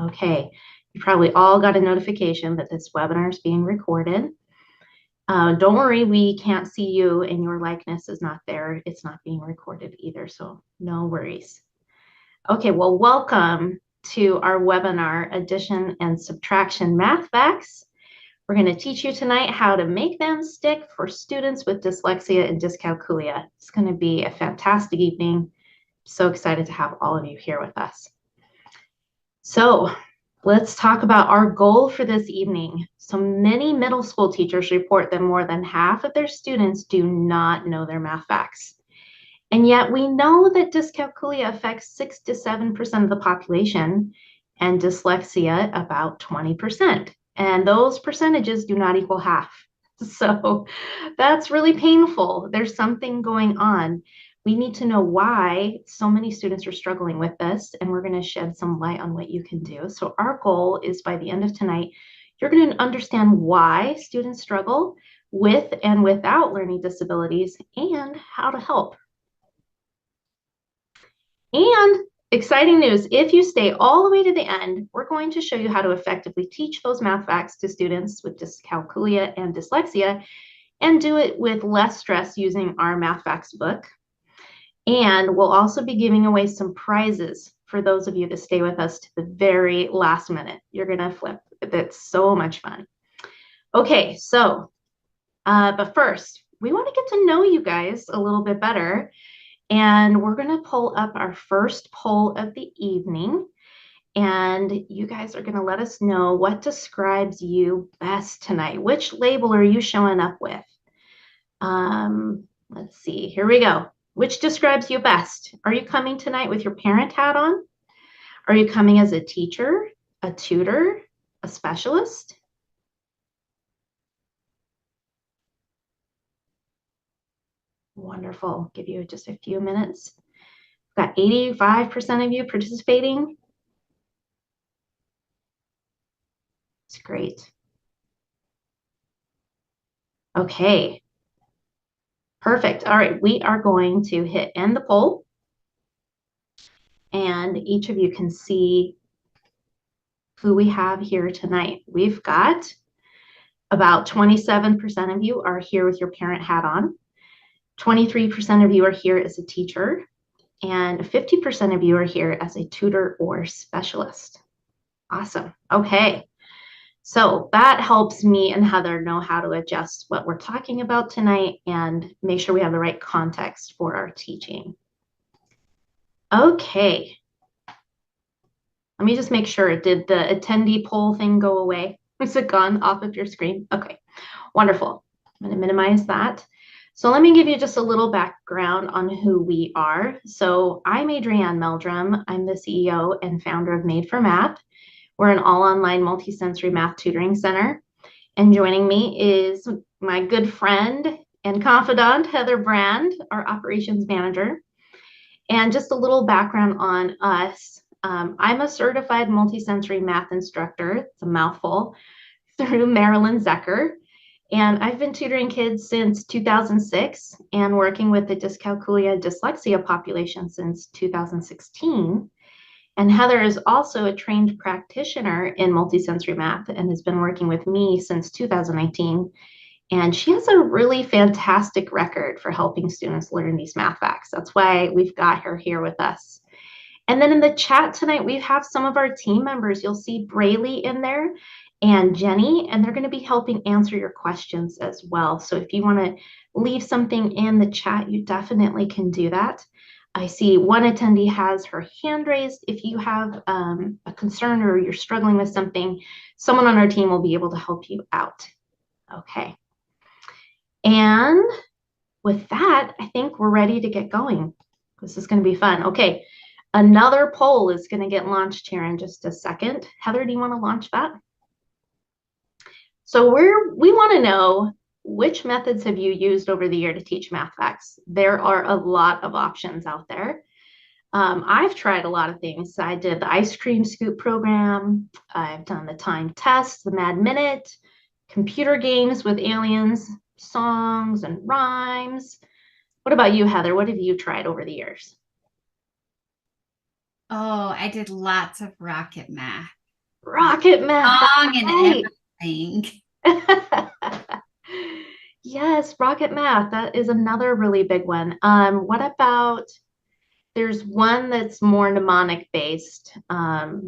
Okay, you probably all got a notification that this webinar is being recorded. Don't worry, we can't see you and your likeness is not there. It's not being recorded either, so no worries. Okay, well, welcome to our webinar, Addition and Subtraction Math Facts. We're going to teach you tonight how to make them stick for students with dyslexia and dyscalculia. It's going to be a fantastic evening. So excited to have all of you here with us. So let's talk about our goal for this evening. So many middle school teachers report that more than half of their students do not know their math facts. And yet we know that dyscalculia affects 6 to 7% of the population and dyslexia about 20%. And those percentages do not equal half. So that's really painful. There's something going on. We need to know why so many students are struggling with this, and we're going to shed some light on what you can do. So our goal is by the end of tonight, you're going to understand why students struggle with and without learning disabilities and how to help. And exciting news, if you stay all the way to the end, we're going to show you how to effectively teach those math facts to students with dyscalculia and dyslexia and do it with less stress using our math facts book. And we'll also be giving away some prizes for those of you that stay with us to the very last minute. You're going to flip. That's so much fun. Okay, so, but first, we want to get to know you guys a little bit better. And we're going to pull up our first poll of the evening. And you guys are going to let us know what describes you best tonight. Which label are you showing up with? Let's see. Here we go. Which describes you best? Are you coming tonight with your parent hat on? Are you coming as a teacher, a tutor, a specialist? Wonderful. Give you just a few minutes. We've got 85% of you participating. It's great. Okay. Perfect. All right, we are going to hit end the poll. And each of you can see who we have here tonight. We've got about 27% of you are here with your parent hat on. 23% of you are here as a teacher. And 50% of you are here as a tutor or specialist. Awesome. Okay. So that helps me and Heather know how to adjust what we're talking about tonight and make sure we have the right context for our teaching. Okay. Let me just make sure. Did the attendee poll thing go away? Is it gone off of your screen? Okay, wonderful. I'm going to minimize that. So let me give you just a little background on who we are. So I'm Adrienne Meldrum. I'm the CEO and founder of Made for Math. We're an all-online multisensory math tutoring center. And joining me is my good friend and confidant, Heather Brand, our operations manager. And just a little background on us. I'm a certified multisensory math instructor, it's a mouthful, through Marilyn Zecker. And I've been tutoring kids since 2006 and working with the dyscalculia dyslexia population since 2016. And Heather is also a trained practitioner in multisensory math and has been working with me since 2019. And she has a really fantastic record for helping students learn these math facts. That's why we've got her here with us. And then in the chat tonight, we have some of our team members. You'll see Braylee in there and Jenny, and they're going to be helping answer your questions as well. So if you want to leave something in the chat, you definitely can do that. I see one attendee has her hand raised. If you have a concern or you're struggling with something, someone on our team will be able to help you out. Okay. And with that, I think we're ready to get going. This is going to be fun. Okay, another poll is going to get launched here in just a second. Heather, do you want to launch that? So we want to know which methods have you used over the year to teach math facts? There are a lot of options out there. I've tried a lot of things. I did the ice cream scoop program. I've done the timed test, the Mad Minute, computer games with aliens, songs and rhymes. What about you, Heather? What have you tried over the years? Oh, I did lots of rocket math. Rocket math, Song that's and right. everything. Yes, rocket math. That is another really big one. What about there's one that's more mnemonic based. Why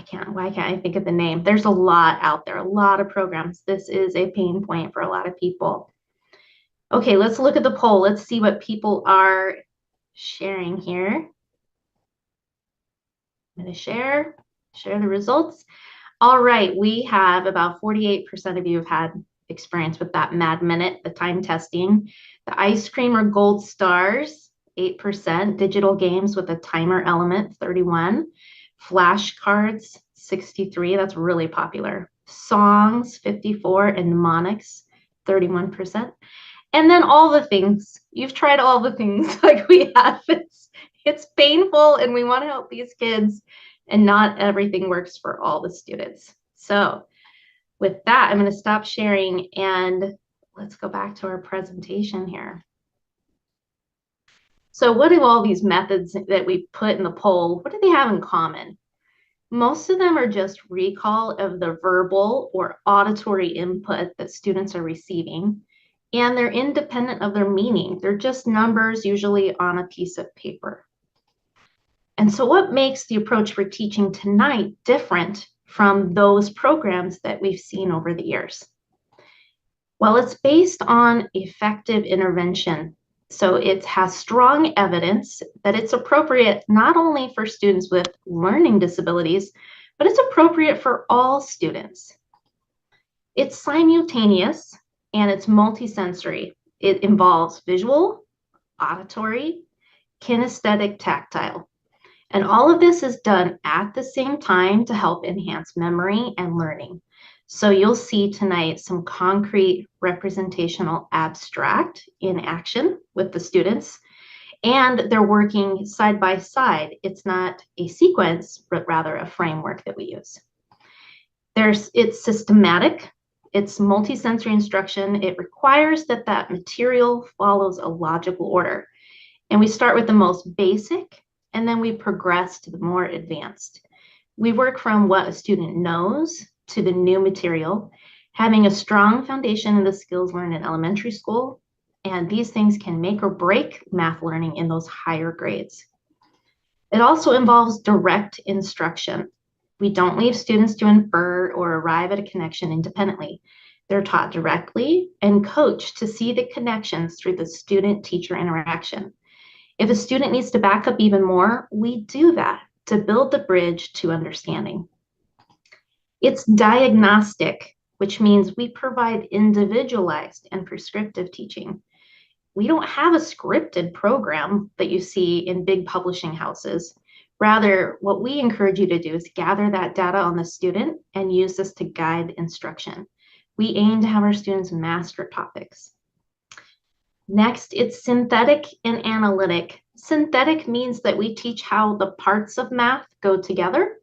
can't I think of the name? There's a lot out there, a lot of programs. This is a pain point for a lot of people. Okay, let's look at the poll. Let's see what people are sharing here. I'm going to share the results. All right, we have about 48% of you have had experience with that Mad Minute, the time testing. The ice cream or gold stars, 8%. Digital games with a timer element, 31. Flashcards, 63. That's really popular. Songs, 54. And mnemonics, 31%. And then all the things. You've tried all the things like we have. It's painful, and we want to help these kids, and not everything works for all the students. So with that, I'm going to stop sharing and let's go back to our presentation here. So what do all these methods that we put in the poll, what do they have in common? Most of them are just recall of the verbal or auditory input that students are receiving, and they're independent of their meaning. They're just numbers, usually on a piece of paper. And so what makes the approach we're teaching tonight different from those programs that we've seen over the years? Well, it's based on effective intervention. So it has strong evidence that it's appropriate not only for students with learning disabilities, but it's appropriate for all students. It's simultaneous and it's multisensory. It involves visual, auditory, kinesthetic, tactile. And all of this is done at the same time to help enhance memory and learning. So you'll see tonight some concrete representational abstract in action with the students, and they're working side by side. It's not a sequence, but rather a framework that we use. It's systematic, it's multisensory instruction. It requires that that material follows a logical order. And we start with the most basic, and then we progress to the more advanced. We work from what a student knows to the new material, having a strong foundation in the skills learned in elementary school, and these things can make or break math learning in those higher grades. It also involves direct instruction. We don't leave students to infer or arrive at a connection independently. They're taught directly and coached to see the connections through the student-teacher interaction. If a student needs to back up even more, we do that to build the bridge to understanding. It's diagnostic, which means we provide individualized and prescriptive teaching. We don't have a scripted program that you see in big publishing houses. Rather, what we encourage you to do is gather that data on the student and use this to guide instruction. We aim to have our students master topics. Next, it's synthetic and analytic. Synthetic means that we teach how the parts of math go together,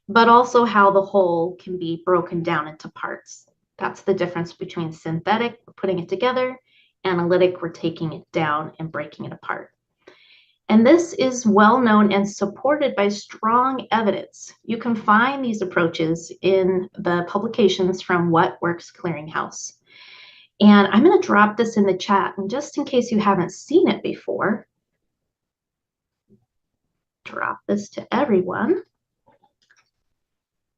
but also how the whole can be broken down into parts. That's the difference between synthetic, we're putting it together, analytic, we're taking it down and breaking it apart. And this is well known and supported by strong evidence. You can find these approaches in the publications from What Works Clearinghouse. And I'm going to drop this in the chat, and just in case you haven't seen it before, drop this to everyone.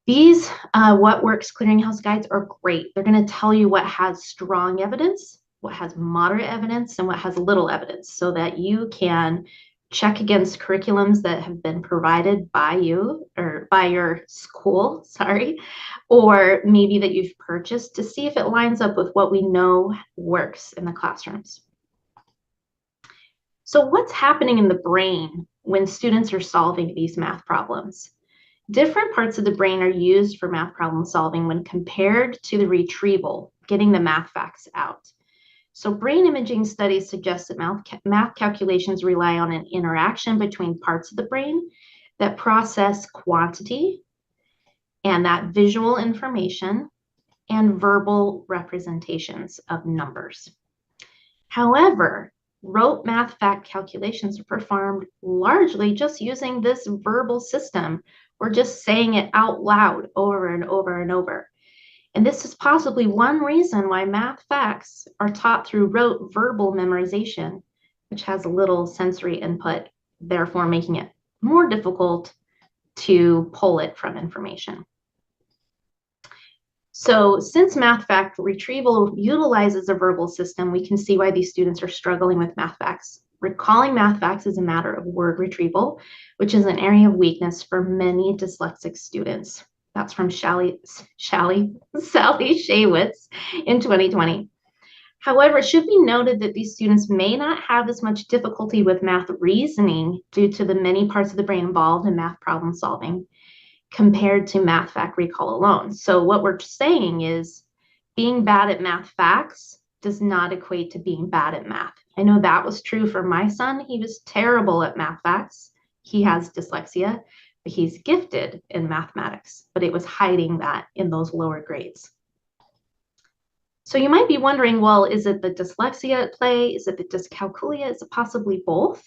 These What Works Clearinghouse guides are great. They're going to tell you what has strong evidence, what has moderate evidence, and what has little evidence, so that you can check against curriculums that have been provided by you or by your school, sorry, or maybe that you've purchased to see if it lines up with what we know works in the classrooms. So what's happening in the brain when students are solving these math problems? Different parts of the brain are used for math problem solving when compared to the retrieval, getting the math facts out. So brain imaging studies suggest that math calculations rely on an interaction between parts of the brain that process quantity and that visual information and verbal representations of numbers. However, rote math fact calculations are performed largely just using this verbal system or just saying it out loud over and over and over. And this is possibly one reason why math facts are taught through rote verbal memorization, which has a little sensory input, therefore making it more difficult to pull it from information. So since math fact retrieval utilizes a verbal system, we can see why these students are struggling with math facts. Recalling math facts is a matter of word retrieval, which is an area of weakness for many dyslexic students. That's from Sally Shaywitz in 2020. However, it should be noted that these students may not have as much difficulty with math reasoning due to the many parts of the brain involved in math problem solving compared to math fact recall alone. So what we're saying is being bad at math facts does not equate to being bad at math. I know that was true for my son. He was terrible at math facts. He has dyslexia, but he's gifted in mathematics, but it was hiding that in those lower grades. So you might be wondering, well, is it the dyslexia at play? Is it the dyscalculia? Is it possibly both?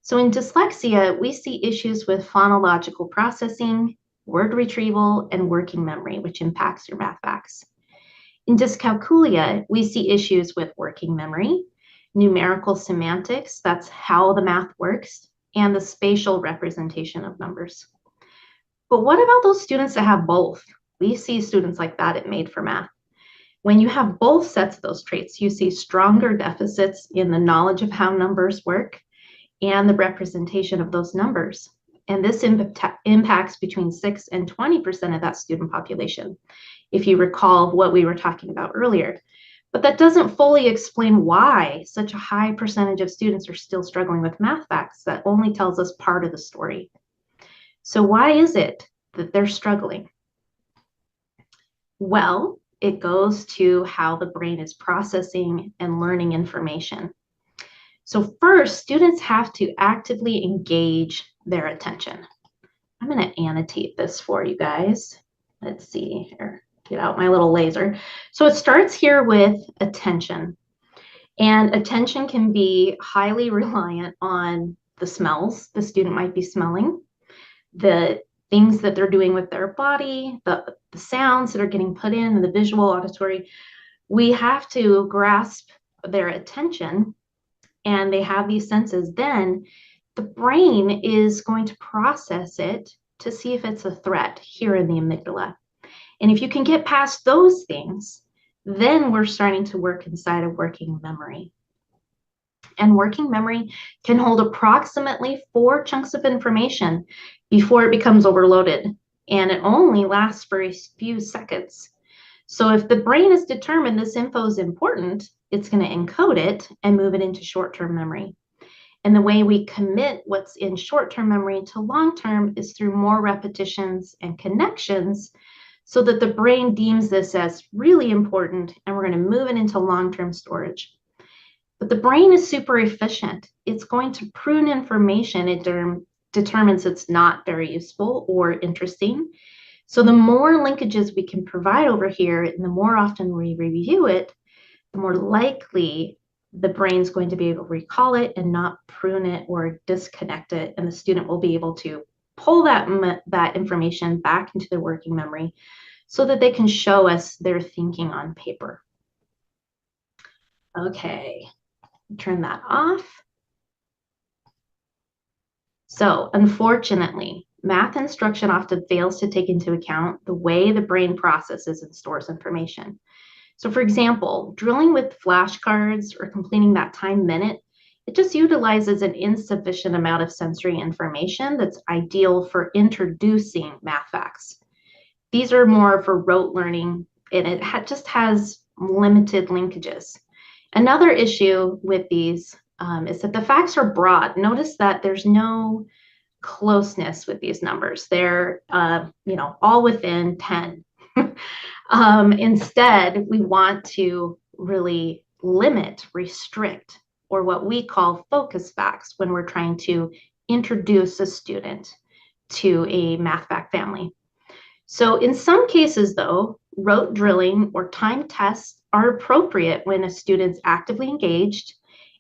So in dyslexia, we see issues with phonological processing, word retrieval, and working memory, which impacts your math facts. In dyscalculia, we see issues with working memory, numerical semantics, that's how the math works, and the spatial representation of numbers. But what about those students that have both? We see students like that at Made for Math. When you have both sets of those traits, you see stronger deficits in the knowledge of how numbers work and the representation of those numbers. And this impacts between 6 and 20% of that student population, if you recall what we were talking about earlier. But that doesn't fully explain why such a high percentage of students are still struggling with math facts. That only tells us part of the story. So why is it that they're struggling? Well, it goes to how the brain is processing and learning information. So first, students have to actively engage their attention. I'm going to annotate this for you guys. Let's see here, get out my little laser. So it starts here with attention. And attention can be highly reliant on the smells the student might be smelling, the things that they're doing with their body, the sounds that are getting put in, and the visual, auditory. We have to grasp their attention, and they have these senses. Then the brain is going to process it to see if it's a threat here in the amygdala. And if you can get past those things, then we're starting to work inside of working memory. And working memory can hold approximately 4 chunks of information before it becomes overloaded. And it only lasts for a few seconds. So if the brain is determined this info is important, it's going to encode it and move it into short-term memory. And the way we commit what's in short-term memory to long-term is through more repetitions and connections, so that the brain deems this as really important, and we're going to move it into long-term storage. But the brain is super efficient. It's going to prune information it determines it's not very useful or interesting. So the more linkages we can provide over here, and the more often we review it, the more likely the brain's going to be able to recall it and not prune it or disconnect it, and the student will be able to pull that information back into their working memory so that they can show us their thinking on paper. Okay, turn that off. So unfortunately, math instruction often fails to take into account the way the brain processes and stores information. So for example, drilling with flashcards or completing that time minute, it just utilizes an insufficient amount of sensory information that's ideal for introducing math facts. These are more for rote learning, and it just has limited linkages. Another issue with these is that the facts are broad. Notice that there's no closeness with these numbers. They're all within 10. Instead, we want to really limit, restrict, or what we call focus facts when we're trying to introduce a student to a math fact family. So in some cases, though, rote drilling or timed tests are appropriate when a student's actively engaged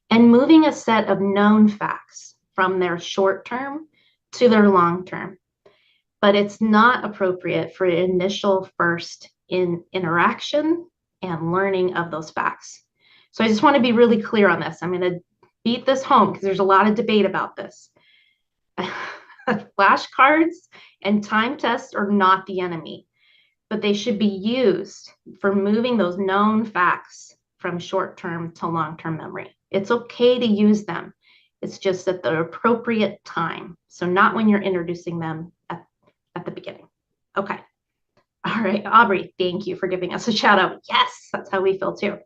and moving a set of known facts from their short term to their long term. but it's not appropriate for initial first interaction and learning of those facts. So I just want to be really clear on this. I'm going to beat this home because there's a lot of debate about this. Flashcards and time tests are not the enemy, but they should be used for moving those known facts from short-term to long-term memory. It's okay to use them. It's just at the appropriate time. So not when you're introducing them at the beginning. Okay. All right, Aubrey, thank you for giving us a shout out. Yes, that's how we feel too.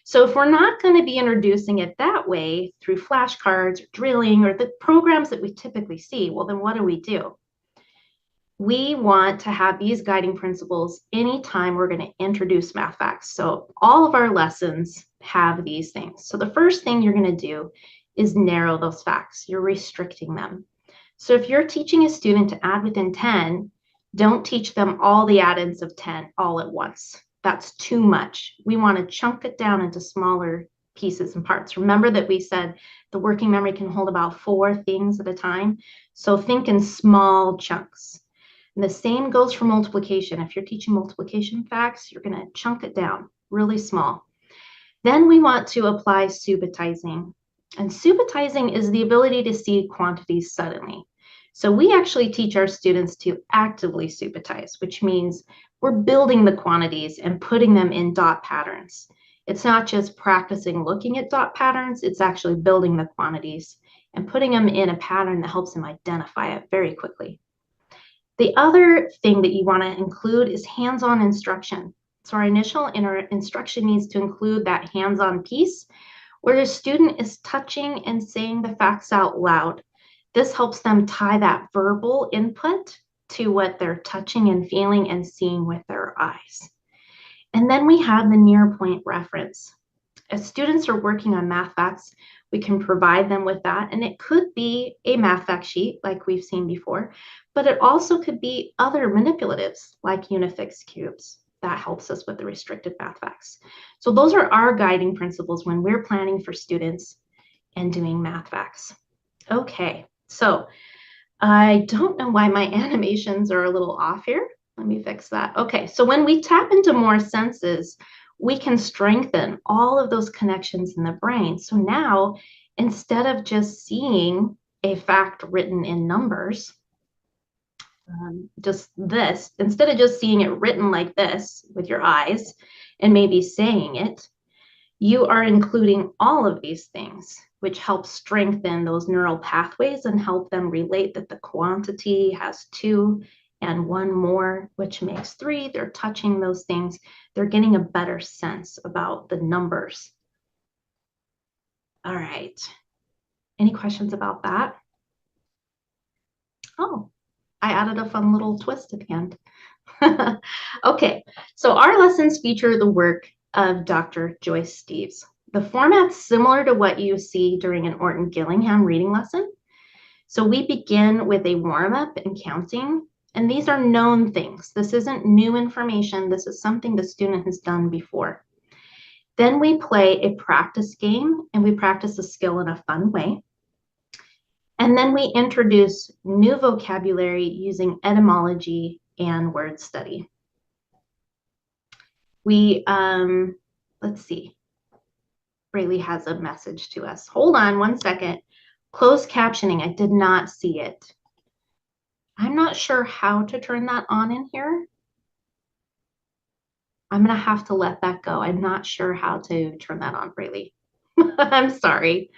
So if we're not going to be introducing it that way through flashcards or drilling or the programs that we typically see, well, then what do? We want to have these guiding principles anytime we're going to introduce math facts. So all of our lessons have these things. So the first thing you're going to do is narrow those facts. You're restricting them. So if you're teaching a student to add within 10, don't teach them all the add-ins of 10 all at once. That's too much. We want to chunk it down into smaller pieces and parts. Remember that we said the working memory can hold about 4 things at a time. So think in small chunks. And the same goes for multiplication. If you're teaching multiplication facts, you're going to chunk it down really small. Then we want to apply subitizing. And subitizing is the ability to see quantities suddenly. So we actually teach our students to actively subitize, which means we're building the quantities and putting them in dot patterns. It's not just practicing looking at dot patterns, it's actually building the quantities and putting them in a pattern that helps them identify it very quickly. The other thing that you want to include is hands-on instruction. So our initial instruction needs to include that hands-on piece where the student is touching and saying the facts out loud. This helps them tie that verbal input to what they're touching and feeling and seeing with their eyes. And then we have the near point reference. As students are working on math facts, we can provide them with that. And it could be a math fact sheet like we've seen before, but it also could be other manipulatives like unifix cubes. That helps us with the restricted math facts. So those are our guiding principles when we're planning for students and doing math facts. Okay, so I don't know why my animations are a little off here. Let me fix that. Okay, so when we tap into more senses, we can strengthen all of those connections in the brain. So now, instead of just seeing a fact written in numbers, instead of just seeing it written like this with your eyes and maybe saying it, you are including all of these things, which helps strengthen those neural pathways and help them relate that the quantity has 2 and 1 more, which makes 3. They're touching those things. They're getting a better sense about the numbers. All right. Any questions about that? Oh, I added a fun little twist at the end. Okay, so our lessons feature the work of Dr. Joyce Steeves. The format's similar to what you see during an Orton Gillingham reading lesson. So we begin with a warm-up and counting, and these are known things. This isn't new information. This is something the student has done before. Then we play a practice game, and we practice a skill in a fun way. And then we introduce new vocabulary using etymology and word study. We, let's see, Braylee has a message to us. Hold on one second. Closed captioning, I did not see it. I'm not sure how to turn that on in here. I'm gonna have to let that go. I'm not sure how to turn that on, Braylee. I'm sorry.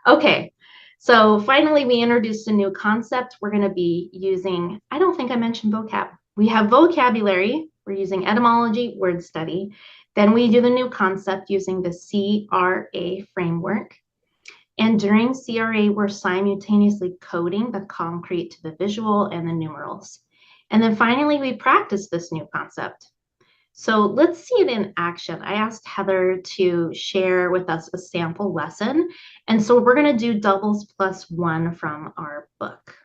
Okay, so finally we introduced a new concept. We're gonna be using, I don't think I mentioned vocab. We have vocabulary, we're using etymology, word study. Then we do the new concept using the CRA framework. And during CRA, we're simultaneously coding the concrete to the visual and the numerals. And then finally, we practice this new concept. So let's see it in action. I asked Heather to share with us a sample lesson. And so we're going to do doubles plus 1 from our book.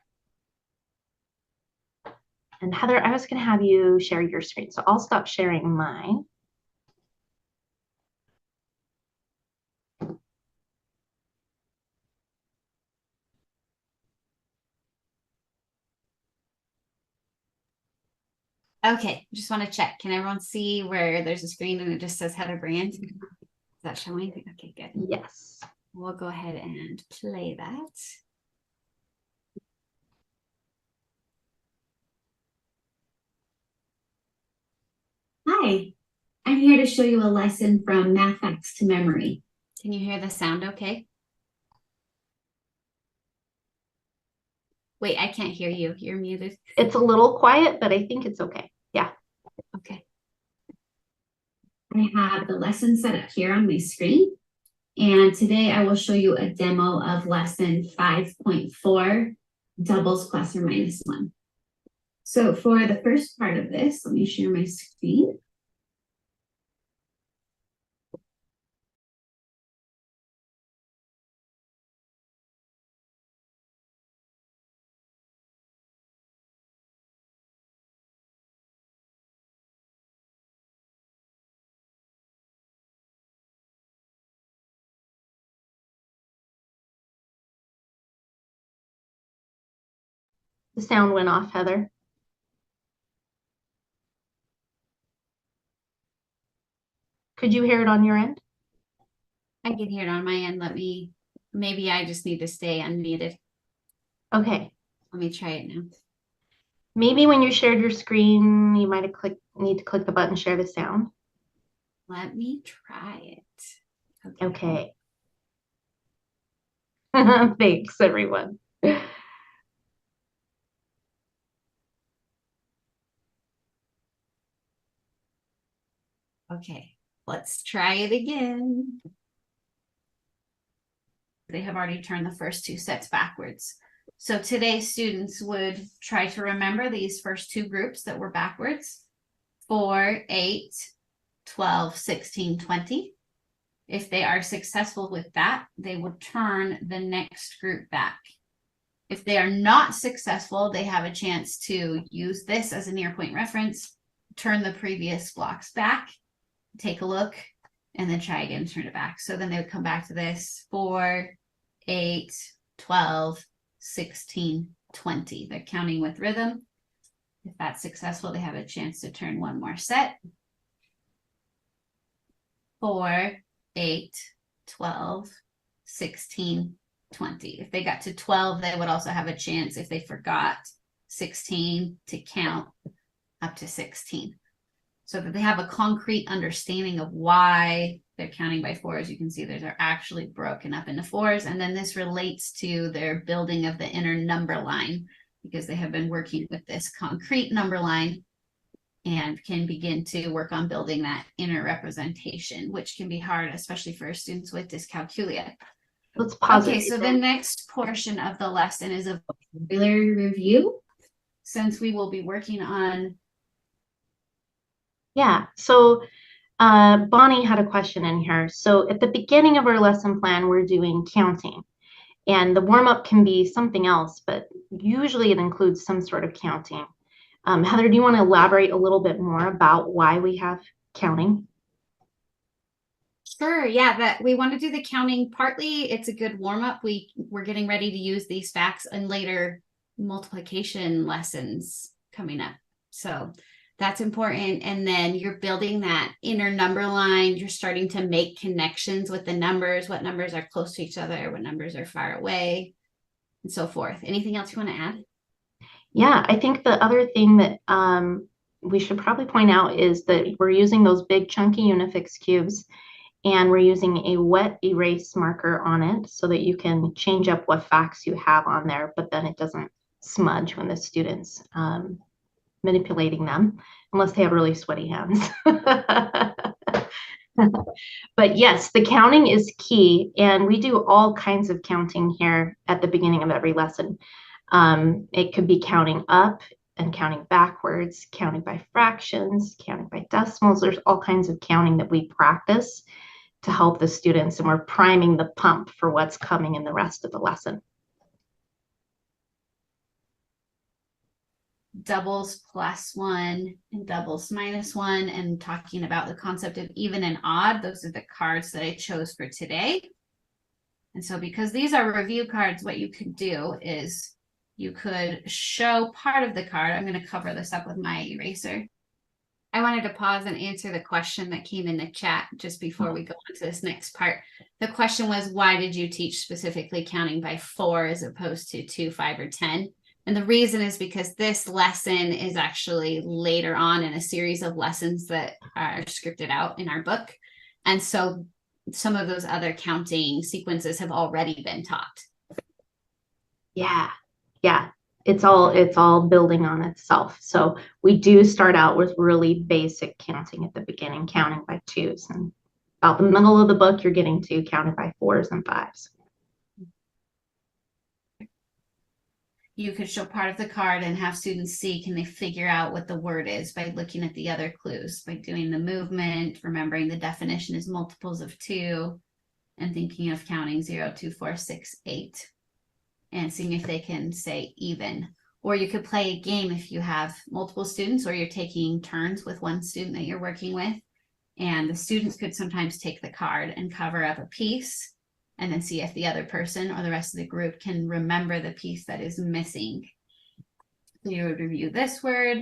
And Heather, I was going to have you share your screen. So I'll stop sharing mine. Okay, just want to check. Can everyone see where there's a screen and it just says Heather Brand? Is that showing? Okay, good. Yes. We'll go ahead and play that. Hi, I'm here to show you a lesson from Math Facts to Memory. Can you hear the sound okay? Wait, I can't hear you. You're muted. It's a little quiet, but I think it's okay. Yeah. Okay. I have the lesson set up here on my screen. And today I will show you a demo of lesson 5.4, doubles plus or minus 1. So for the first part of this, let me share my screen. The sound went off, Heather. Could you hear it on your end? I can hear it on my end. Maybe I just need to stay unmuted. Okay. Let me try it now. Maybe when you shared your screen, you might have need to click the button, share the sound. Let me try it. Okay. Thanks, everyone. Okay, let's try it again. They have already turned the first two sets backwards. So today students would try to remember these first two groups that were backwards: 4, 8, 12, 16, 20. If they are successful with that, they would turn the next group back. If they are not successful, they have a chance to use this as a near point reference, turn the previous blocks back, take a look, and then try again, turn it back. So then they would come back to this: 4, 8, 12, 16, 20. They're counting with rhythm. If that's successful, they have a chance to turn one more set: 4, 8, 12, 16, 20. If they got to 12, they would also have a chance, if they forgot 16, to count up to 16. So that they have a concrete understanding of why they're counting by 4s. You can see they're actually broken up into 4s. And then this relates to their building of the inner number line, because they have been working with this concrete number line and can begin to work on building that inner representation, which can be hard, especially for students with dyscalculia. Let's pause it. Okay, so the next portion of the lesson is a vocabulary review, since we will be working on. Yeah, so Bonnie had a question in here. So at the beginning of our lesson plan, we're doing counting. And the warm-up can be something else, but usually it includes some sort of counting. Heather, do you want to elaborate a little bit more about why we have counting? Sure, yeah, that we want to do the counting. Partly it's a good warm-up. We're getting ready to use these facts in later multiplication lessons coming up. So that's important. And then you're building that inner number line. You're starting to make connections with the numbers, what numbers are close to each other, what numbers are far away, and so forth. Anything else you want to add? Yeah, I think the other thing that we should probably point out is that we're using those big chunky Unifix cubes, and we're using a wet erase marker on it so that you can change up what facts you have on there, but then it doesn't smudge when the student's manipulating them, unless they have really sweaty hands. But yes, the counting is key, and we do all kinds of counting here at the beginning of every lesson. It could be counting up and counting backwards, counting by fractions, counting by decimals. There's all kinds of counting that we practice to help the students, and we're priming the pump for what's coming in the rest of the lesson. Doubles plus 1 and doubles minus 1, and talking about the concept of even and odd. Those are the cards that I chose for today. And so because these are review cards, what you could do is you could show part of the card. I'm going to cover this up with my eraser. I wanted to pause and answer the question that came in the chat just before we go on to this next part. The question was, why did you teach specifically counting by 4 as opposed to 2, 5, or 10? And the reason is because this lesson is actually later on in a series of lessons that are scripted out in our book. And so some of those other counting sequences have already been taught. Yeah. Yeah. It's all building on itself. So we do start out with really basic counting at the beginning, counting by 2s, and about the middle of the book, you're getting to counting by 4s and 5s. You could show part of the card and have students see, can they figure out what the word is by looking at the other clues, by doing the movement, remembering the definition is multiples of 2, and thinking of counting 0, 2, 4, 6, 8. And seeing if they can say even. Or you could play a game if you have multiple students or you're taking turns with one student that you're working with. And the students could sometimes take the card and cover up a piece and then see if the other person or the rest of the group can remember the piece that is missing. So you would review this word,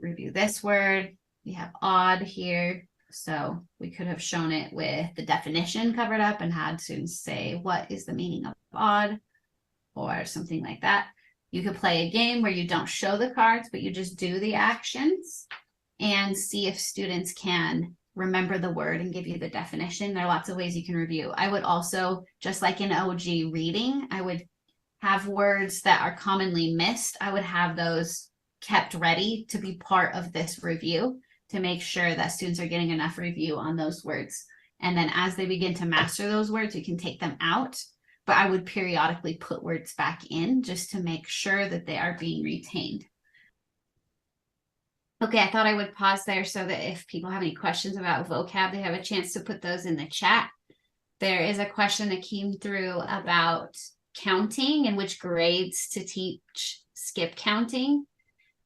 review this word. We have odd here. So we could have shown it with the definition covered up and had students say, what is the meaning of odd, or something like that. You could play a game where you don't show the cards, but you just do the actions and see if students can remember the word and give you the definition. There are lots of ways you can review. I would also, just like in OG reading, I would have words that are commonly missed. I would have those kept ready to be part of this review, to make sure that students are getting enough review on those words. And then as they begin to master those words, we can take them out. But I would periodically put words back in just to make sure that they are being retained. Okay, I thought I would pause there so that if people have any questions about vocab, they have a chance to put those in the chat. There is a question that came through about counting and which grades to teach skip counting.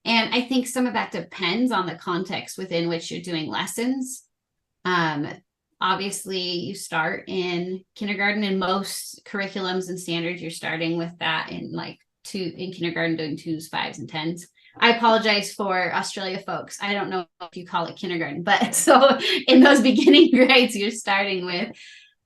And I think some of that depends on the context within which you're doing lessons. Obviously, you start in kindergarten. In most curriculums and standards, you're starting with that in kindergarten, doing 2s, 5s, and 10s. I apologize for Australia folks. I don't know if you call it kindergarten, but so in those beginning grades, you're starting with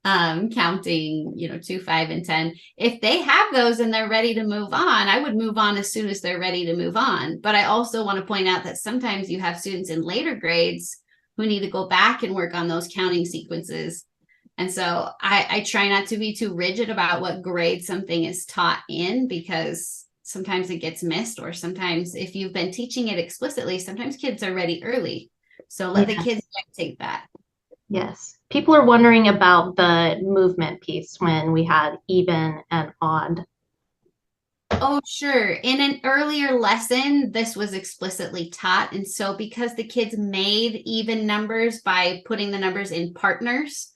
counting, 2, 5, and 10. If they have those and they're ready to move on, I would move on as soon as they're ready to move on. But I also want to point out that sometimes you have students in later grades who need to go back and work on those counting sequences. And so I try not to be too rigid about what grade something is taught in, because sometimes it gets missed, or sometimes if you've been teaching it explicitly, sometimes kids are ready early. So let the kids dictate that. Yes. People are wondering about the movement piece when we had even and odd. Oh, sure. In an earlier lesson, this was explicitly taught. And so because the kids made even numbers by putting the numbers in partners,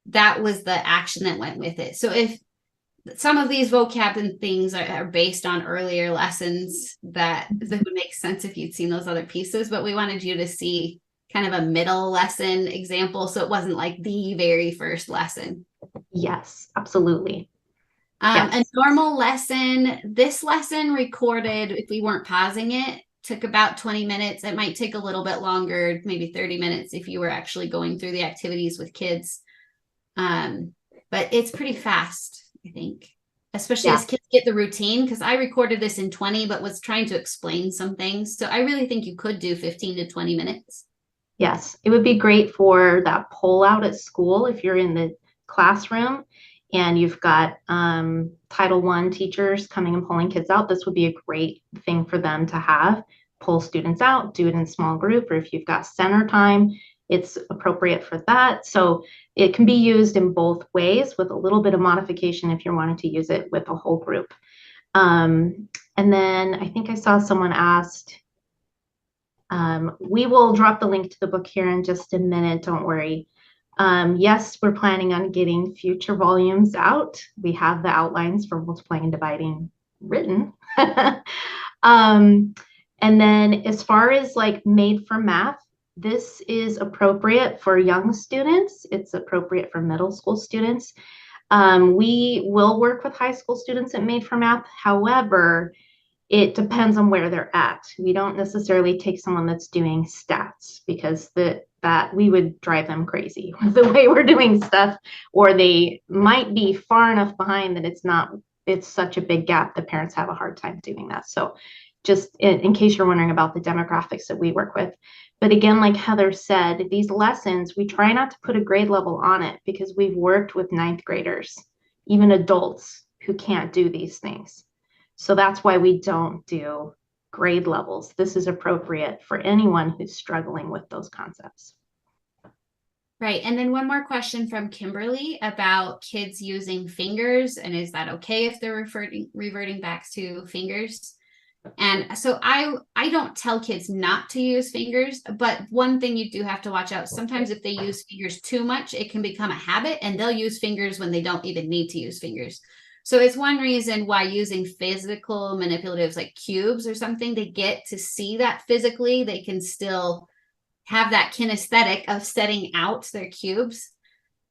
that was the action that went with it. So if some of these vocab and things are based on earlier lessons, that would make sense if you'd seen those other pieces, but we wanted you to see kind of a middle lesson example, so it wasn't like the very first lesson. Yes, absolutely. Yes. A normal lesson, this lesson recorded, if we weren't pausing it, took about 20 minutes. It might take a little bit longer, maybe 30 minutes if you were actually going through the activities with kids. But it's pretty fast, I think, especially as kids get the routine, because I recorded this in 20, but was trying to explain some things. So I really think you could do 15 to 20 minutes. Yes, it would be great for that pull out at school if you're in the classroom and you've got Title I teachers coming and pulling kids out. This would be a great thing for them to have. Pull students out, do it in small group, or if you've got center time, it's appropriate for that. So it can be used in both ways with a little bit of modification if you're wanting to use it with a whole group. And then I think I saw someone asked, we will drop the link to the book here in just a minute, don't worry. Yes, we're planning on getting future volumes out. We have the outlines for multiplying and dividing written. And then as far as like made for math, this is appropriate for young students. It's appropriate for middle school students. We will work with high school students at Made for Math. However, it depends on where they're at. We don't necessarily take someone that's doing stats because that we would drive them crazy with the way we're doing stuff, or they might be far enough behind that it's such a big gap that parents have a hard time doing that. So just in case you're wondering about the demographics that we work with. But again, like Heather said, these lessons, we try not to put a grade level on it because we've worked with ninth graders, even adults who can't do these things. So that's why we don't do grade levels. This is appropriate for anyone who's struggling with those concepts. Right. And then one more question from Kimberly about kids using fingers. And is that okay if they're reverting back to fingers? And so I don't tell kids not to use fingers, but one thing you do have to watch out. Sometimes if they use fingers too much, it can become a habit and they'll use fingers when they don't even need to use fingers. So it's one reason why using physical manipulatives like cubes or something, they get to see that physically, they can still have that kinesthetic of setting out their cubes.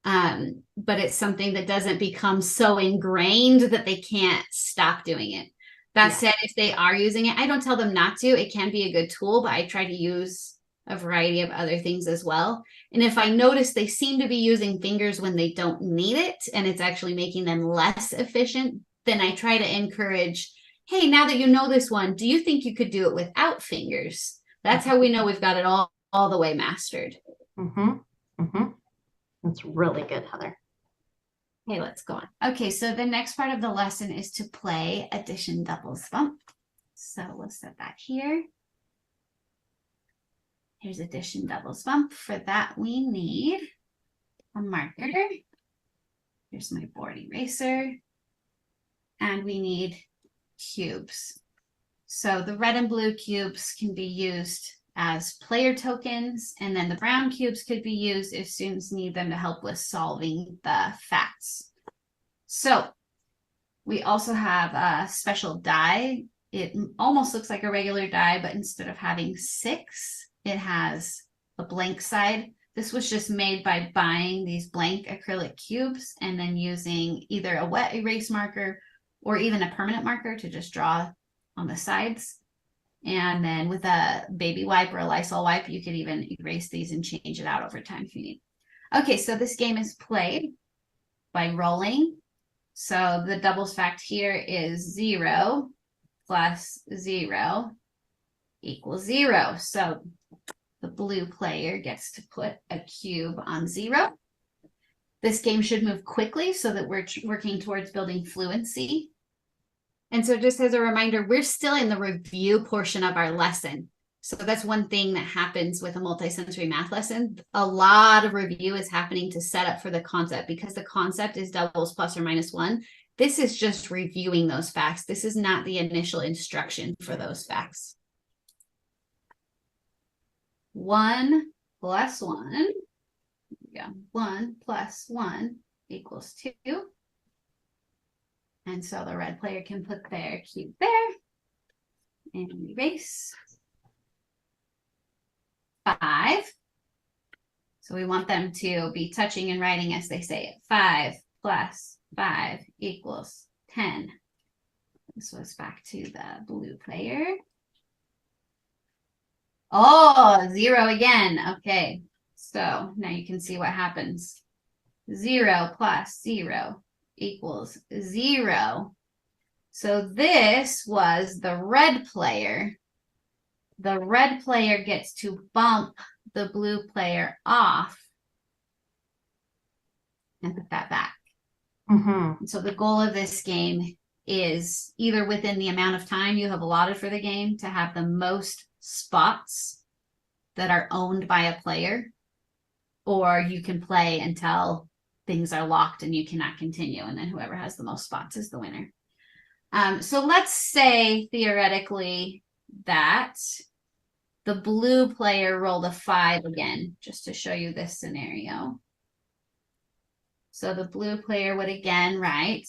But it's something that doesn't become so ingrained that they can't stop doing it. That said, if they are using it, I don't tell them not to. It can be a good tool, but I try to use a variety of other things as well. And if I notice they seem to be using fingers when they don't need it, and it's actually making them less efficient, then I try to encourage, hey, now that you know this one, do you think you could do it without fingers? That's how we know we've got it all the way mastered. That's really good, Heather. Okay, let's go on. Okay, so the next part of the lesson is to play addition doubles bump. So we'll set that here. Here's addition doubles bump. For that, we need a marker. Here's my board eraser. And we need cubes. So the red and blue cubes can be used as player tokens, and then the brown cubes could be used if students need them to help with solving the facts. So we also have a special die. It almost looks like a regular die, but instead of having 6, it has a blank side. This was just made by buying these blank acrylic cubes and then using either a wet erase marker or even a permanent marker to just draw on the sides. And then with a baby wipe or a Lysol wipe, you could even erase these and change it out over time if you need. Okay, so this game is played by rolling. So the doubles fact here is 0 plus 0 equals 0. So the blue player gets to put a cube on 0. This game should move quickly so that we're working towards building fluency. And so just as a reminder, we're still in the review portion of our lesson. So that's one thing that happens with a multisensory math lesson. A lot of review is happening to set up for the concept because the concept is doubles plus or minus 1. This is just reviewing those facts. This is not the initial instruction for those facts. 1 plus 1. Yeah, 1 plus 1 equals 2. And so the red player can put their cube there and erase. 5. So we want them to be touching and writing as they say it. 5 plus 5 equals 10. This was back to the blue player. Oh, 0 again. Okay, so now you can see what happens. 0 plus 0 equals 0. So this was the red player. The red player gets to bump the blue player off and put that back. So the goal of this game is either within the amount of time you have allotted for the game to have the most spots that are owned by a player, or you can play until things are locked and you cannot continue, and then whoever has the most spots is the winner. So let's say theoretically that the blue player rolled a 5 again, just to show you this scenario. So the blue player would again write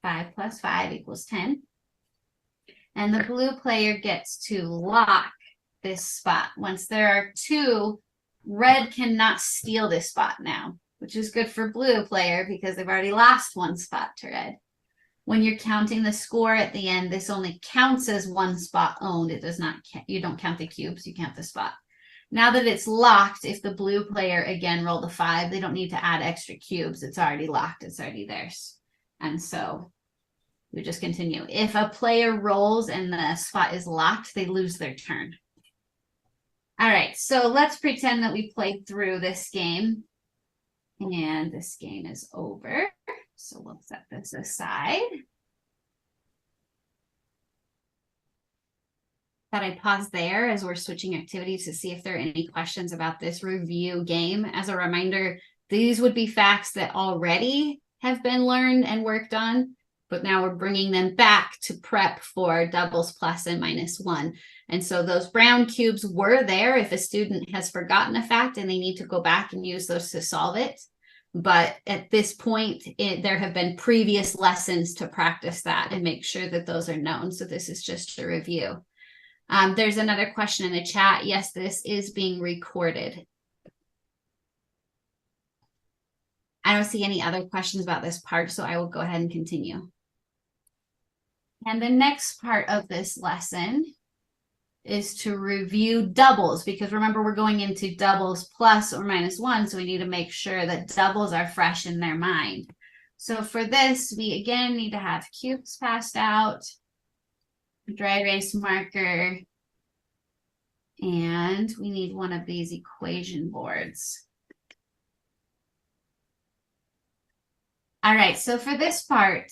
5 plus 5 equals 10. And the blue player gets to lock this spot. Once there are 2, red cannot steal this spot now, which is good for blue player because they've already lost 1 spot to red. When you're counting the score at the end, this only counts as one spot owned. It does not, you don't count the cubes, you count the spot. Now that it's locked, if the blue player again rolled a 5, they don't need to add extra cubes. It's already locked, it's already theirs. And so we just continue. If a player rolls and the spot is locked, they lose their turn. All right, so let's pretend that we played through this game and this game is over. So we'll set this aside. Thought I'd pause there as we're switching activities to see if there are any questions about this review game. As a reminder, these would be facts that already have been learned and worked on, but now we're bringing them back to prep for doubles, plus, and minus 1. And so those brown cubes were there if a student has forgotten a fact and they need to go back and use those to solve it. But at this point, there have been previous lessons to practice that and make sure that those are known. So this is just a review. There's another question in the chat. Yes, this is being recorded. I don't see any other questions about this part, so I will go ahead and continue. And the next part of this lesson is to review doubles, because remember, we're going into doubles plus or minus 1, so we need to make sure that doubles are fresh in their mind. So for this, we again need to have cubes passed out, dry erase marker, and we need one of these equation boards. All right, so for this part,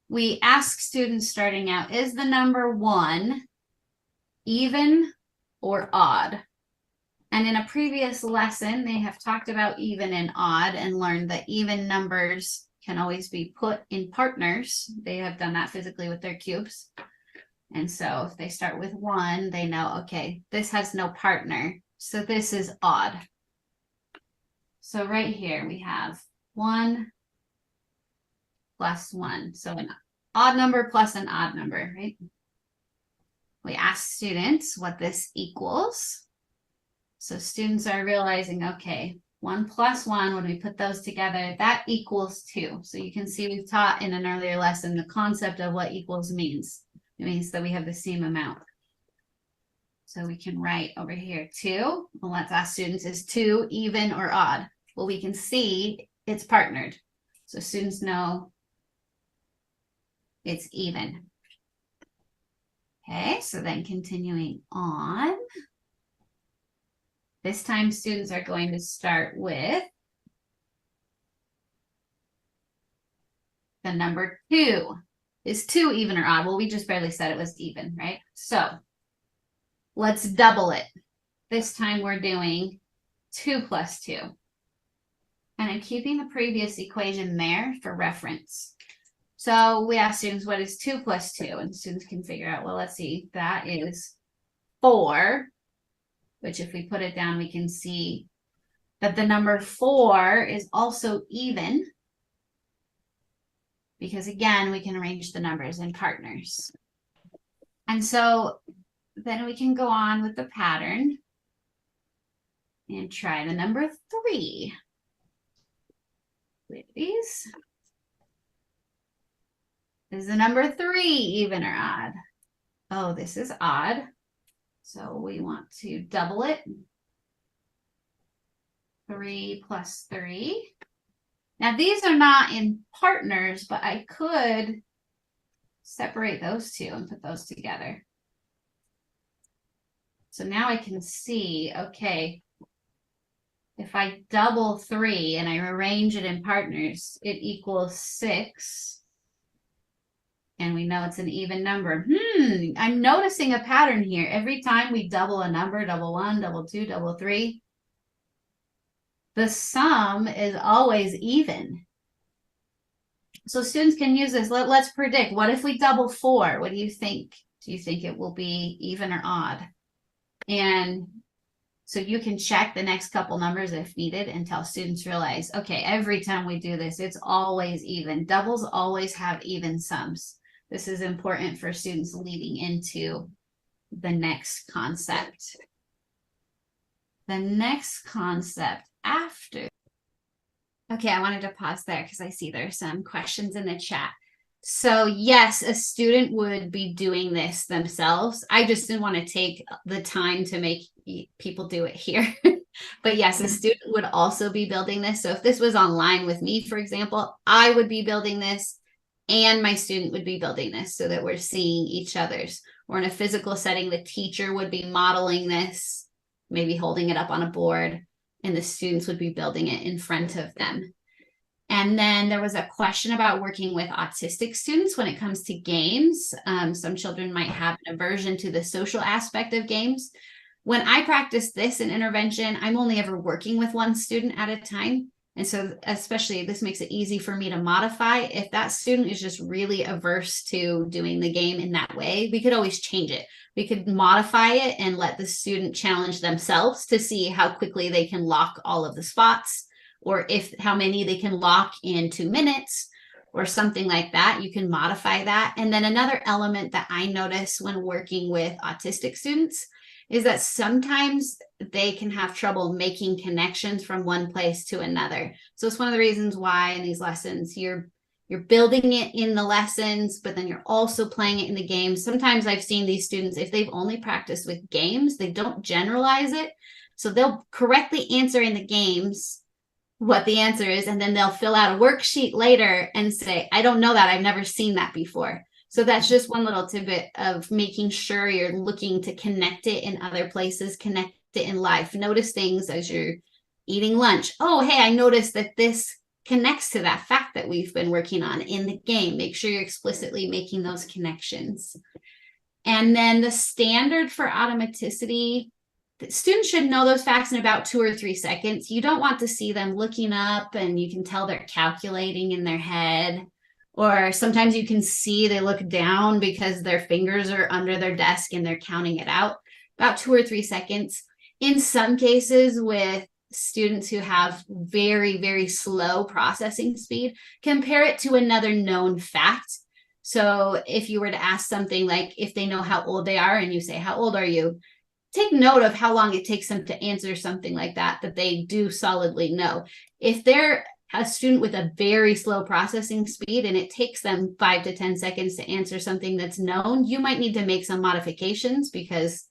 we ask students starting out, is the number 1 even or odd? And in a previous lesson, they have talked about even and odd and learned that even numbers can always be put in partners. They have done that physically with their cubes. And so if they start with 1, they know, okay, this has no partner, so this is odd. So right here we have 1 plus 1. So an odd number plus an odd number, right? We ask students what this equals. So students are realizing, okay, 1 plus 1, when we put those together, that equals 2. So you can see we've taught in an earlier lesson the concept of what equals means. It means that we have the same amount. So we can write over here 2. Well, let's ask students, is 2 even or odd? Well, we can see it's partnered. So students know it's even. Okay, so then continuing on. This time students are going to start with the number 2. Is 2 even or odd? Well, we just barely said it was even, right? So let's double it. This time we're doing 2 plus 2. And I'm keeping the previous equation there for reference. So we ask students, what is 2 plus 2? And students can figure out, well, let's see, that is 4, which if we put it down, we can see that the number 4 is also even, because again, we can arrange the numbers in partners. And so then we can go on with the pattern and try the number 3. Ladies, is the number 3 even or odd? Oh, this is odd. So we want to double it. 3 plus 3. Now these are not in partners, but I could separate those two and put those together. So now I can see, okay, if I double 3 and I arrange it in partners, it equals 6. And we know it's an even number. I'm noticing a pattern here. Every time we double a number, double 1, double 2, double 3, the sum is always even. So students can use this. Let's predict. What if we double 4? What do you think? Do you think it will be even or odd? And so you can check the next couple numbers if needed until students realize, okay, every time we do this, it's always even. Doubles always have even sums. This is important for students leading into the next concept. The next concept after Okay, I wanted to pause there because I see there's some questions in the chat. So yes, a student would be doing this themselves. I just didn't want to take the time to make people do it here. But yes, a student would also be building this. So if this was online with me, for example, I would be building this and my student would be building this so that we're seeing each other's. Or in a physical setting, the teacher would be modeling this, maybe holding it up on a board, and the students would be building it in front of them. And then there was a question about working with autistic students when it comes to games. Some children might have an aversion to the social aspect of games. When I practice this in intervention, I'm only ever working with one student at a time. And so especially this makes it easy for me to modify. If that student is just really averse to doing the game in that way, we could always change it. We could modify it and let the student challenge themselves to see how quickly they can lock all of the spots, or if how many they can lock in 2 minutes or something like that. You can modify that. And then another element that I notice when working with autistic students is that sometimes they can have trouble making connections from one place to another. So it's one of the reasons why in these lessons you're building it in the lessons, but then you're also playing it in the games. Sometimes I've seen these students, if they've only practiced with games, they don't generalize it. So they'll correctly answer in the games what the answer is, and then they'll fill out a worksheet later and say, I don't know that, I've never seen that before. So that's just one little tidbit of making sure you're looking to connect it in other places, connect it in life. Notice things as you're eating lunch. Oh, hey, I noticed that this connects to that fact that we've been working on in the game. Make sure you're explicitly making those connections. And then the standard for automaticity, students should know those facts in about 2 or 3 seconds. You don't want to see them looking up and you can tell they're calculating in their head. Or sometimes you can see they look down because their fingers are under their desk and they're counting it out. About 2 or 3 seconds. In some cases, with students who have very, very slow processing speed, compare it to another known fact. So if you were to ask something like if they know how old they are and you say, how old are you? Take note of how long it takes them to answer something like that they do solidly know. If they're a student with a very slow processing speed and it takes them 5 to 10 seconds to answer something that's known, you might need to make some modifications because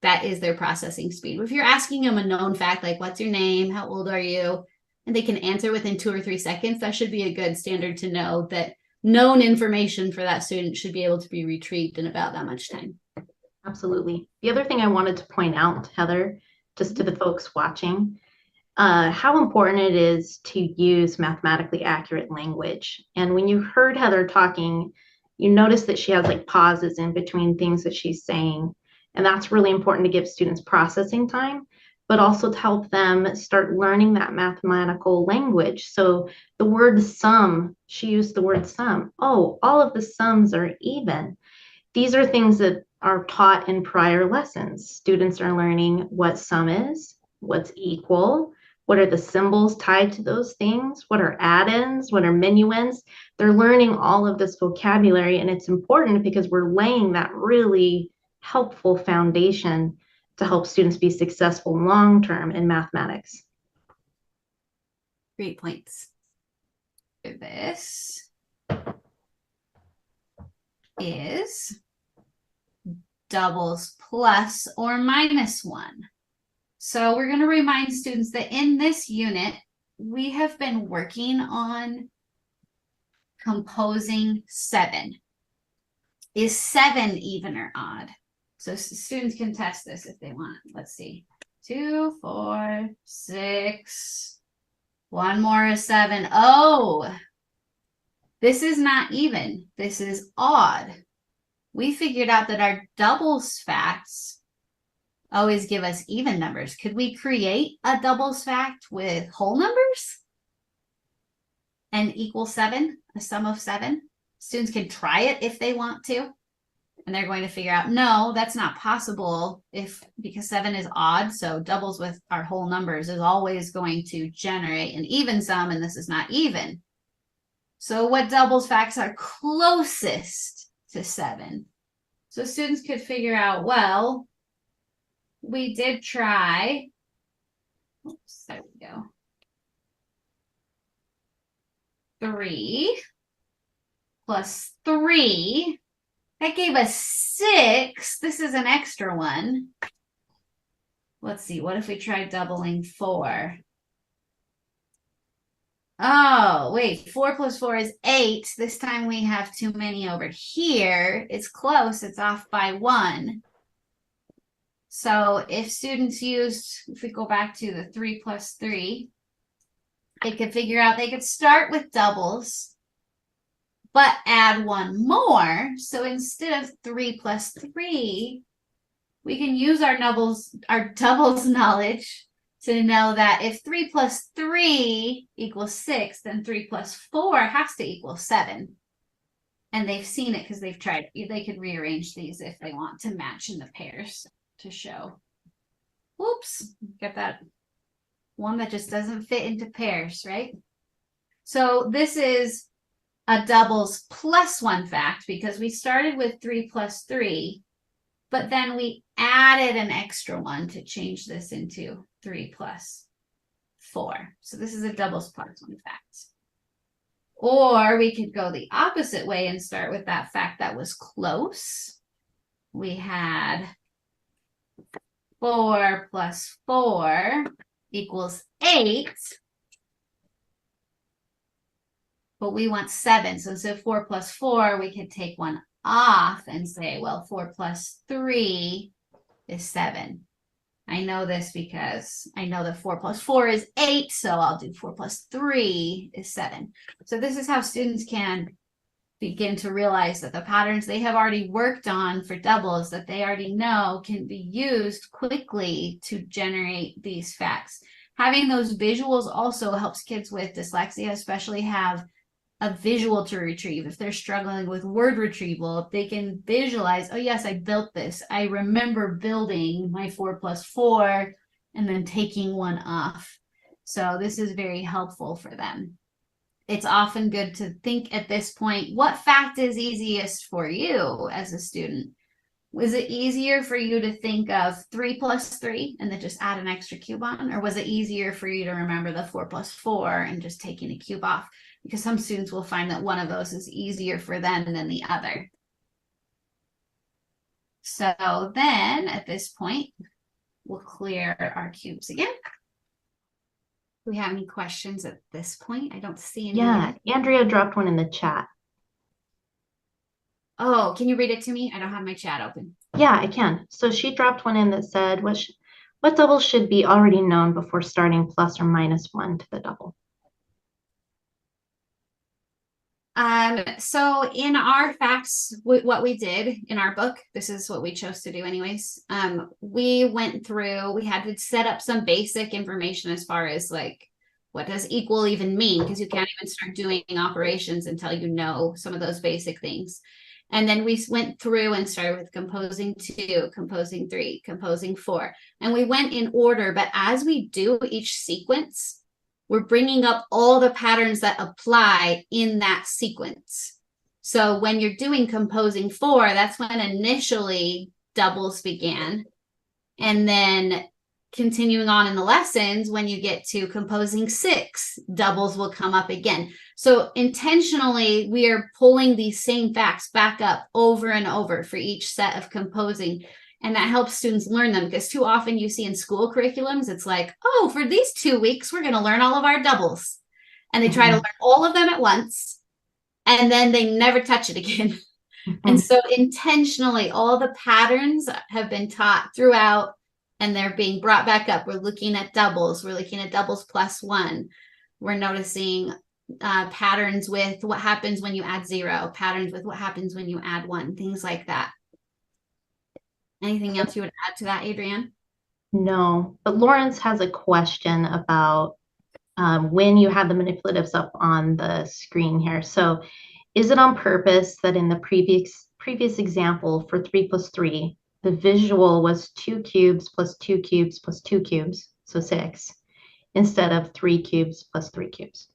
that is their processing speed. If you're asking them a known fact, like what's your name, how old are you, and they can answer within 2 or 3 seconds, that should be a good standard to know that known information for that student should be able to be retrieved in about that much time. Absolutely. The other thing I wanted to point out, Heather, just to the folks watching, how important it is to use mathematically accurate language. And when you heard Heather talking, you notice that she has like pauses in between things that she's saying. And that's really important to give students processing time, but also to help them start learning that mathematical language. So the word sum, she used the word sum. Oh, all of the sums are even. These are things that are taught in prior lessons. Students are learning what sum is, what's equal, what are the symbols tied to those things, what are add-ins, what are minuends. They're learning all of this vocabulary, and it's important because we're laying that really helpful foundation to help students be successful long-term in mathematics. Great points. This is doubles plus or minus 1. So we're going to remind students that in this unit, we have been working on composing 7. Is 7 even or odd? So students can test this if they want. Let's see. 2, 4, 6. One more is 7. Oh, this is not even. This is odd. We figured out that our doubles facts always give us even numbers. Could we create a doubles fact with whole numbers and equal 7, a sum of 7? Students can try it if they want to. And they're going to figure out, no, that's not possible because 7 is odd. So doubles with our whole numbers is always going to generate an even sum, and this is not even. So what doubles facts are closest to 7? So students could figure out, well, we did try. Oops, there we go. 3 plus 3. That gave us 6. This is an extra one. Let's see. What if we tried doubling 4? Oh, wait. 4 plus 4 is 8. This time we have too many over here. It's close. It's off by 1. So if students used, if we go back to the 3 plus 3, they could figure out they could start with doubles, but add one more. So instead of 3 plus 3, we can use our doubles knowledge to know that if 3 plus 3 equals 6, then 3 plus 4 has to equal 7. And they've seen it because they've tried. They could rearrange these if they want to match in the pairs to show. Whoops, get that one that just doesn't fit into pairs, right? So this is a doubles plus 1 fact because we started with 3 plus 3, but then we added an extra one to change this into 3 plus 4. So this is a doubles plus 1 fact. Or we could go the opposite way and start with that fact that was close. We had 4 plus 4 equals 8. But we want 7. So instead of 4 plus 4, we could take one off and say, well, 4 plus 3 is 7. I know this because I know that 4 plus 4 is 8, so I'll do 4 plus 3 is 7. So this is how students can begin to realize that the patterns they have already worked on for doubles that they already know can be used quickly to generate these facts. Having those visuals also helps kids with dyslexia, especially have a visual to retrieve. If they're struggling with word retrieval, if they can visualize, oh yes, I built this. I remember building my 4 plus 4 and then taking one off. So this is very helpful for them. It's often good to think at this point, what fact is easiest for you as a student? Was it easier for you to think of 3 plus 3 and then just add an extra cube on? Or was it easier for you to remember the 4 plus 4 and just taking a cube off? Because some students will find that one of those is easier for them than the other. So then at this point, we'll clear our cubes again. Do we have any questions at this point? I don't see any yet. Andrea dropped one in the chat. Oh, can you read it to me? I don't have my chat open. Yeah, I can. So she dropped one in that said, what double should be already known before starting plus or minus 1 to the double? So in our facts, what we did in our book, this is what we chose to do anyways. We went through, we had to set up some basic information as far as like, what does equal even mean? Because you can't even start doing operations until you know some of those basic things. And then we went through and started with composing 2, composing 3, composing 4. And we went in order, but as we do each sequence, we're bringing up all the patterns that apply in that sequence. So when you're doing composing 4, that's when initially doubles began. And then continuing on in the lessons, when you get to composing 6, doubles will come up again. So intentionally, we are pulling these same facts back up over and over for each set of composing. And that helps students learn them, because too often you see in school curriculums, it's like, oh, for these 2 weeks, we're going to learn all of our doubles. And they try to learn all of them at once, and then they never touch it again. And so intentionally, all the patterns have been taught throughout, and they're being brought back up. We're looking at doubles. We're looking at doubles plus 1. We're noticing patterns with what happens when you add 0, patterns with what happens when you add 1, things like that. Anything else you would add to that, Adrienne? No, but Lawrence has a question about when you have the manipulatives up on the screen here. So is it on purpose that in the previous example for 3 plus 3, the visual was 2 cubes plus 2 cubes plus 2 cubes, so 6, instead of 3 cubes plus 3 cubes?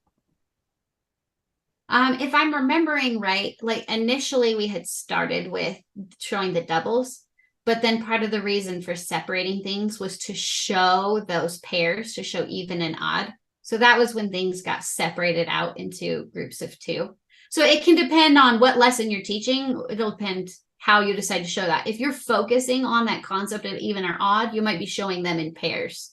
If I'm remembering right, like initially we had started with showing the doubles, but then part of the reason for separating things was to show those pairs, to show even and odd. So that was when things got separated out into groups of 2. So it can depend on what lesson you're teaching. It'll depend how you decide to show that. If you're focusing on that concept of even or odd, you might be showing them in pairs.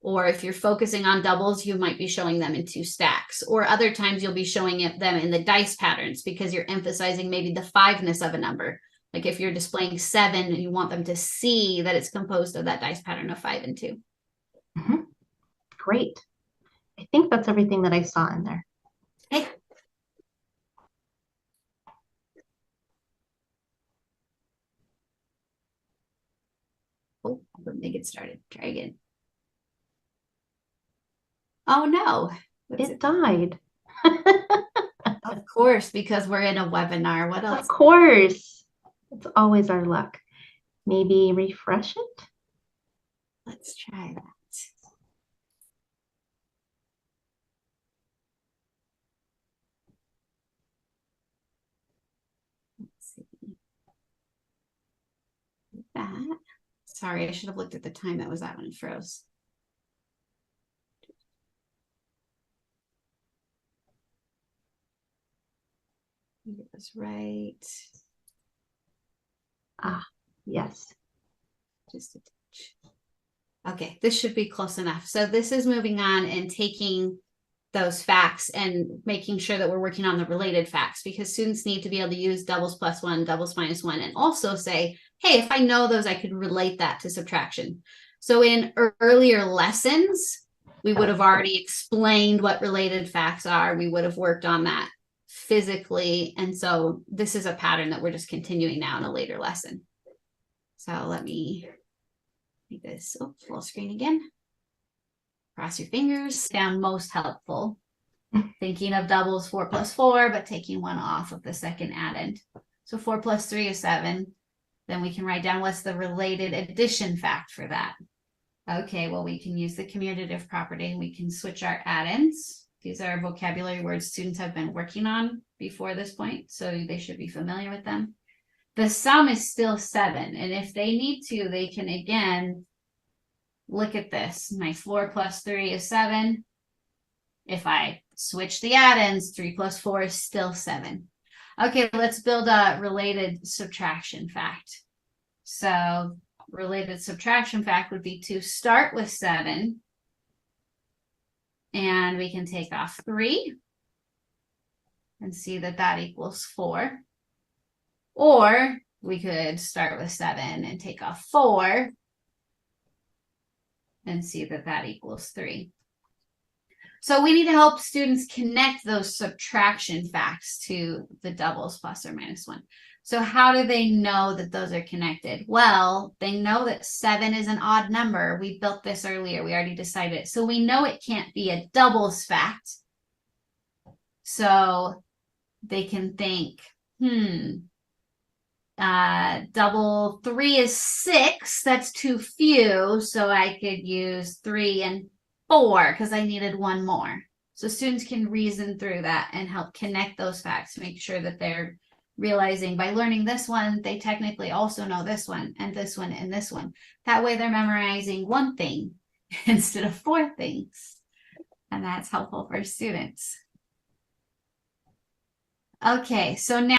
Or if you're focusing on doubles, you might be showing them in 2 stacks. Or other times you'll be showing them in the dice patterns because you're emphasizing maybe the 5-ness of a number. Like if you're displaying 7 and you want them to see that it's composed of that dice pattern of 5 and 2. Mm-hmm. Great. I think that's everything that I saw in there. Okay. Oh, let me get started. Try again. Oh no. It died. Of course, because we're in a webinar. What else? Of course. It's always our luck. Maybe refresh it? Let's try that. Let's see. That. Sorry, I should have looked at the time. That was that when it froze. It was right. Ah, yes. Just a touch. Okay, this should be close enough. So this is moving on and taking those facts and making sure that we're working on the related facts, because students need to be able to use doubles plus 1, doubles minus 1, and also say, hey, if I know those, I could relate that to subtraction. So in earlier lessons, we would have already explained what related facts are. We would have worked on that physically. And so this is a pattern that we're just continuing now in a later lesson. So let me make this full screen again. Cross your fingers. Down most helpful. Thinking of doubles 4 plus 4, but taking 1 off of the second addend. So 4 plus 3 is 7. Then we can write down what's the related addition fact for that. Okay, well, we can use the commutative property. We can switch our addends. These are vocabulary words students have been working on before this point, so they should be familiar with them. The sum is still 7, and if they need to, they can again look at this. My 4 plus 3 is 7. If I switch the addends, 3 plus 4 is still 7. Okay, let's build a related subtraction fact. So related subtraction fact would be to start with 7. And we can take off 3 and see that that equals 4. Or we could start with 7 and take off 4 and see that that equals 3. So we need to help students connect those subtraction facts to the doubles plus or minus 1. So how do they know that those are connected? Well, they know that 7 is an odd number. We built this earlier. We already decided it. So we know it can't be a doubles fact. So they can think, double 3 is 6. That's too few. So I could use 3 and 4 because I needed 1 more. So students can reason through that and help connect those facts, make sure that they're realizing by learning this one, they technically also know this one and this one and this one. That way they're memorizing 1 thing instead of 4 things. And that's helpful for students. Okay, so now,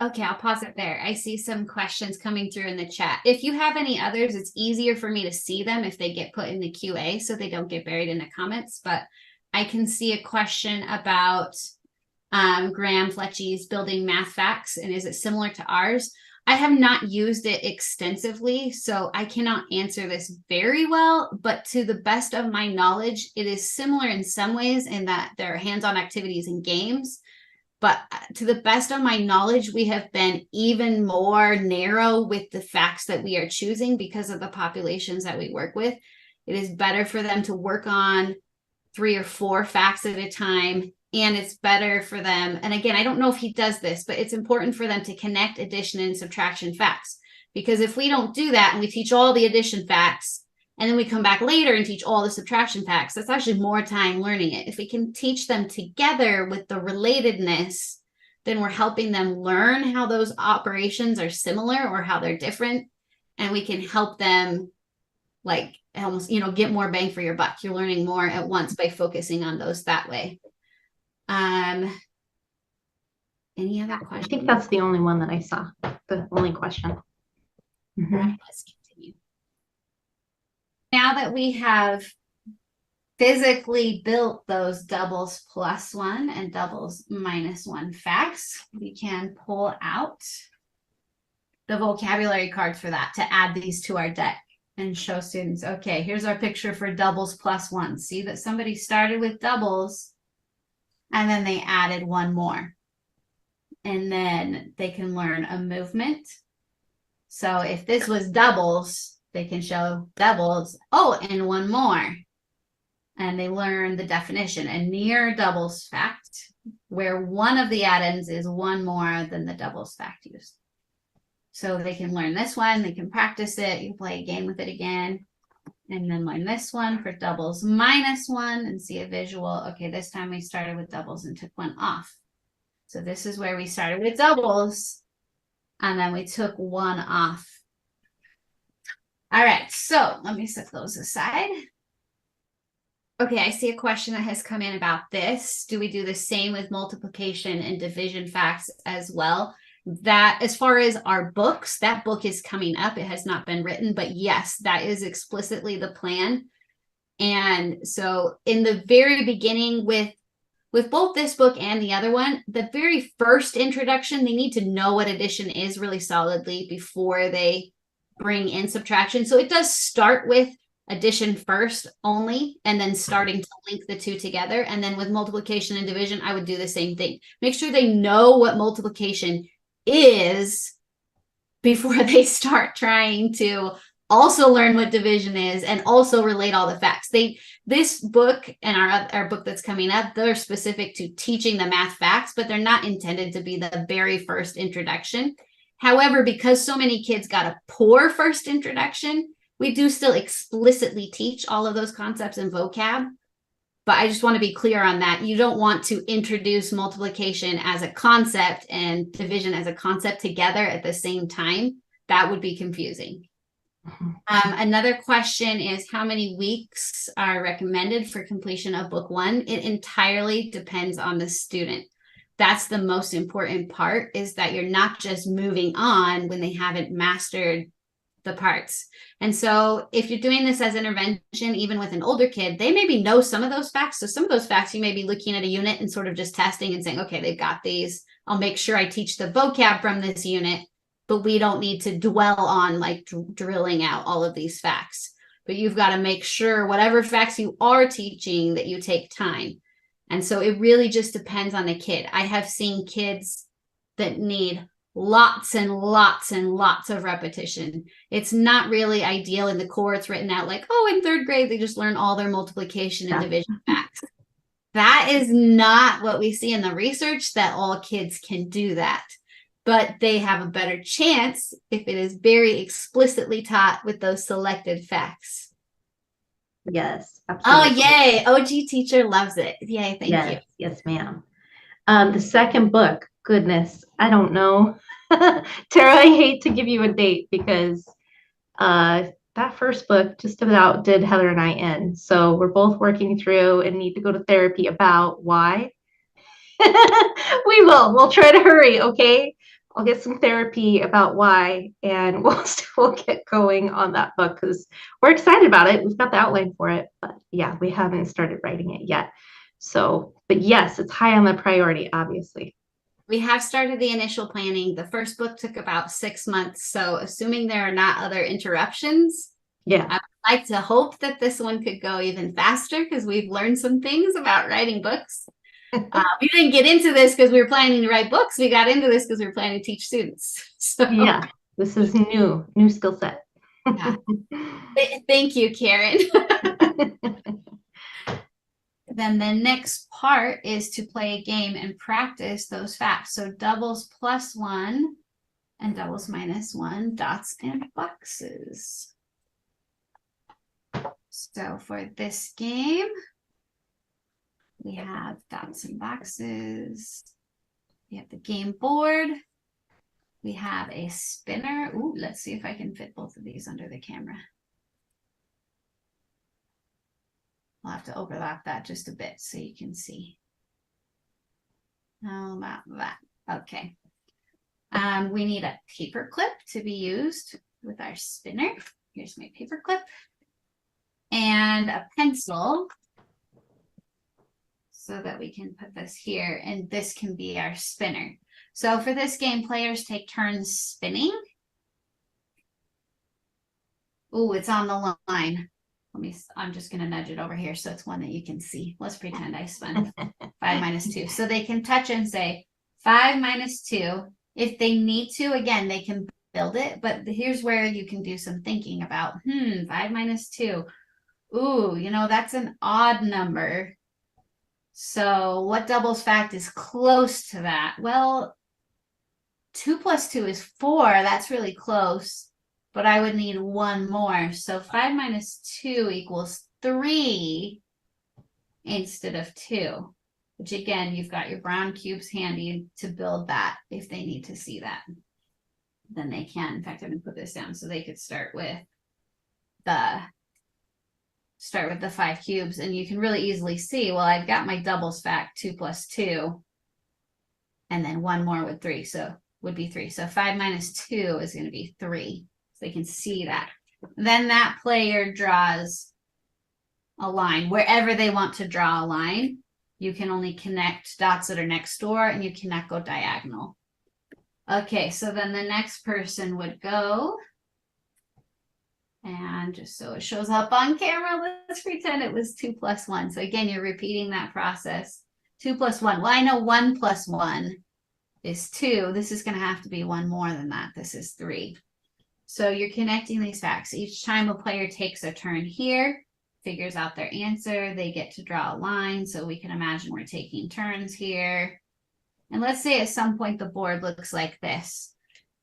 okay, I'll pause it there. I see some questions coming through in the chat. If you have any others, it's easier for me to see them if they get put in the QA so they don't get buried in the comments. But I can see a question about Graham Fletchy's building math facts, and is it similar to ours? I have not used it extensively, so I cannot answer this very well, but to the best of my knowledge, it is similar in some ways in that there are hands-on activities and games. But to the best of my knowledge, we have been even more narrow with the facts that we are choosing because of the populations that we work with. It is better for them to work on 3 or 4 facts at a time. And it's better for them. And again, I don't know if he does this, but it's important for them to connect addition and subtraction facts. Because if we don't do that and we teach all the addition facts, and then we come back later and teach all the subtraction facts, that's actually more time learning it. If we can teach them together with the relatedness, then we're helping them learn how those operations are similar or how they're different. And we can help them like almost, get more bang for your buck. You're learning more at once by focusing on those that way. Any other I questions? think that's the only one that I saw, the only question. All right, let's continue. Now that we have physically built those doubles plus one and doubles minus one facts, we can pull out the vocabulary cards for that to add these to our deck and show students, okay, here's our picture for doubles plus one. See that somebody started with doubles and then they added one more. And then they can learn a movement. So if this was doubles, they can show doubles, oh, and one more. And they learn the definition, a near doubles fact, where one of the add-ins is one more than the doubles fact used. So they can learn this one, they can practice it, you can play a game with it again, and then learn this one for doubles minus one and see a visual. Okay, this time we started with doubles and took one off. So this is where we started with doubles, and then we took one off. All right, so let me set those aside. Okay, I see a question that has come in about this. Do we do the same with multiplication and division facts as well? That, as far as our books, that book is coming up. It has not been written, but yes, that is explicitly the plan. And so in the very beginning with both this book and the other one, the very first introduction, they need to know what addition is really solidly before they bring in subtraction. So it does start with addition first only, and then starting to link the two together. And then with multiplication and division, I would do the same thing. Make sure they know what multiplication is before they start trying to also learn what division is and also relate all the facts. This book and our book that's coming up, they're specific to teaching the math facts, but they're not intended to be the very first introduction. However, because so many kids got a poor first introduction, we do still explicitly teach all of those concepts in vocab. But I just want to be clear on that. You don't want to introduce multiplication as a concept and division as a concept together at the same time. That would be confusing. Another question is, how many weeks are recommended for completion of book one? It entirely depends on the student. That's the most important part, is that you're not just moving on when they haven't mastered the parts. And so if you're doing this as intervention, even with an older kid, they maybe know some of those facts. So some of those facts, you may be looking at a unit and sort of just testing and saying, okay, they've got these. I'll make sure I teach the vocab from this unit, but we don't need to dwell on like drilling out all of these facts. But you've got to make sure whatever facts you are teaching that you take time. And so it really just depends on the kid. I have seen kids that need lots and lots and lots of repetition. It's not really ideal in the core. It's written out like, oh, in third grade, they just learn all their multiplication and division facts. That is not what we see in the research, that all kids can do that. But they have a better chance if it is very explicitly taught with those selected facts. Yes, absolutely. Oh, yay. OG teacher loves it. Yay, thank you. Yes, ma'am. The second book, goodness, I don't know. Tara, I hate to give you a date because that first book just about did Heather and I in. So we're both working through and need to go to therapy about why. We'll try to hurry, okay? I'll get some therapy about why, and we'll get going on that book because we're excited about it. We've got the outline for it, but yeah, we haven't started writing it yet. So, but yes, it's high on the priority, obviously. We have started the initial planning. The first book took about 6 months. So assuming there are not other interruptions, yeah, I would like to hope that this one could go even faster because we've learned some things about writing books. We didn't get into this because we were planning to write books. We got into this because we were planning to teach students. So yeah, this is new skill set. Yeah. Thank you, Karen. Then the next part is to play a game and practice those facts. So doubles plus one and doubles minus one, dots and boxes. So for this game, we have dots and boxes. We have the game board. We have a spinner. Ooh, let's see if I can fit both of these under the camera. I'll have to overlap that just a bit so you can see. How about that? Okay. We need a paper clip to be used with our spinner. Here's my paper clip. And a pencil so that we can put this here, and this can be our spinner. So for this game, players take turns spinning. Oh, it's on the line. I'm just going to nudge it over here so it's one that you can see. Let's pretend I spun 5 minus 2. So they can touch and say 5 minus 2. If they need to, again, they can build it. But here's where you can do some thinking about, 5 minus 2. Ooh, you know, that's an odd number. So what doubles fact is close to that? Well, 2 plus 2 is 4. That's really close. But I would need one more. So 5 minus 2 equals 3 instead of 2. Which again, you've got your brown cubes handy to build that if they need to see that. Then they can. In fact, I'm going to put this down so they could start with the 5 cubes. And you can really easily see, well, I've got my doubles fact, 2 plus 2. And then one more with 3. So would be 3. So 5 minus 2 is going to be 3. So they can see that. Then that player draws a line. Wherever they want to draw a line, you can only connect dots that are next door, and you cannot go diagonal. Okay, so then the next person would go. And just so it shows up on camera, let's pretend it was 2 plus 1. So again, you're repeating that process. 2 plus 1. Well, I know 1 plus 1 is 2. This is going to have to be one more than that. This is 3. So you're connecting these facts. Each time a player takes a turn here, figures out their answer, they get to draw a line. So we can imagine we're taking turns here. And let's say at some point the board looks like this,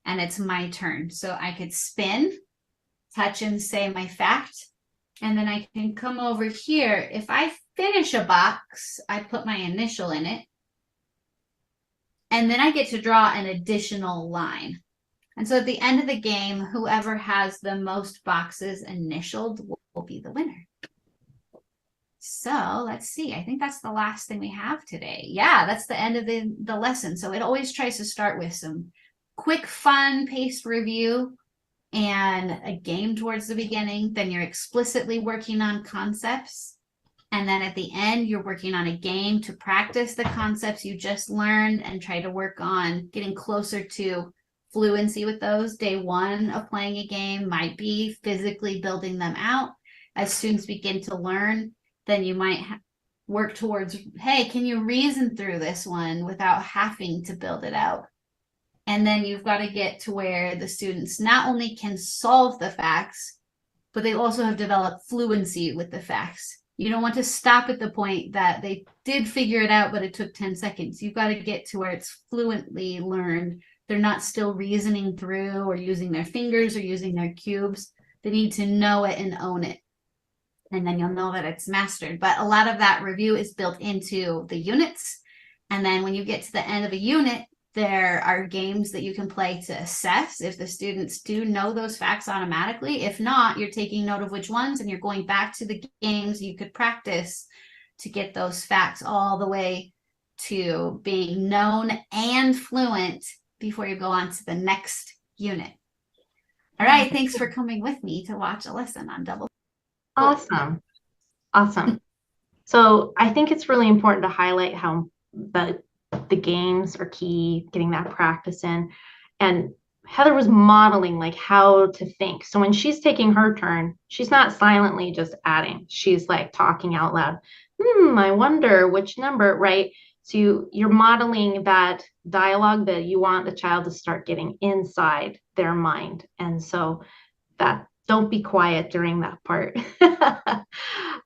and it's my turn. So I could spin, touch and say my fact, and then I can come over here. If I finish a box, I put my initial in it, and then I get to draw an additional line. And so at the end of the game, whoever has the most boxes initialed will be the winner. So let's see. I think that's the last thing we have today. Yeah, that's the end of the lesson. So it always tries to start with some quick, fun, paced review and a game towards the beginning. Then you're explicitly working on concepts. And then at the end, you're working on a game to practice the concepts you just learned and try to work on getting closer to fluency with those. Day 1 of playing a game might be physically building them out. As students begin to learn, then you might work towards, hey, can you reason through this one without having to build it out? And then you've got to get to where the students not only can solve the facts, but they also have developed fluency with the facts. You don't want to stop at the point that they did figure it out, but it took 10 seconds. You've got to get to where it's fluently learned. They're not still reasoning through or using their fingers or using their cubes. They need to know it and own it. And then you'll know that it's mastered. But a lot of that review is built into the units. And then when you get to the end of a unit, there are games that you can play to assess if the students do know those facts automatically. If not, you're taking note of which ones and you're going back to the games you could practice to get those facts all the way to being known and fluent before you go on to the next unit. All right, thanks for coming with me to watch a lesson on double. Awesome. Awesome. So I think it's really important to highlight how the games are key, getting that practice in. And Heather was modeling like how to think. So when she's taking her turn, she's not silently just adding. She's like talking out loud. I wonder which number, right? So you're modeling that dialogue that you want the child to start getting inside their mind. And so that don't be quiet during that part.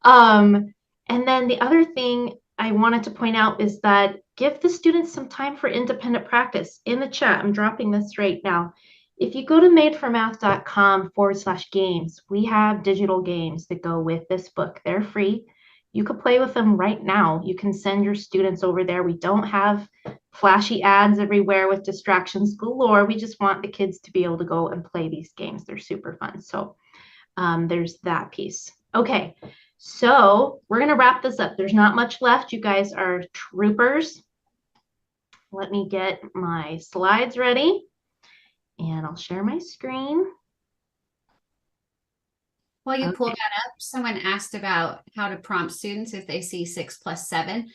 And then the other thing I wanted to point out is that give the students some time for independent practice. In the chat, I'm dropping this right now. If you go to madeformath.com/games, we have digital games that go with this book. They're free. You could play with them right now. You can send your students over there. We don't have flashy ads everywhere with distractions galore. We just want the kids to be able to go and play these games. They're super fun. So there's that piece. Okay, So we're going to wrap this up. There's not much left. You guys are troopers. Let me get my slides ready and I'll share my screen. While you pull Okay. that up, someone asked about how to prompt students if they see 6 plus 7.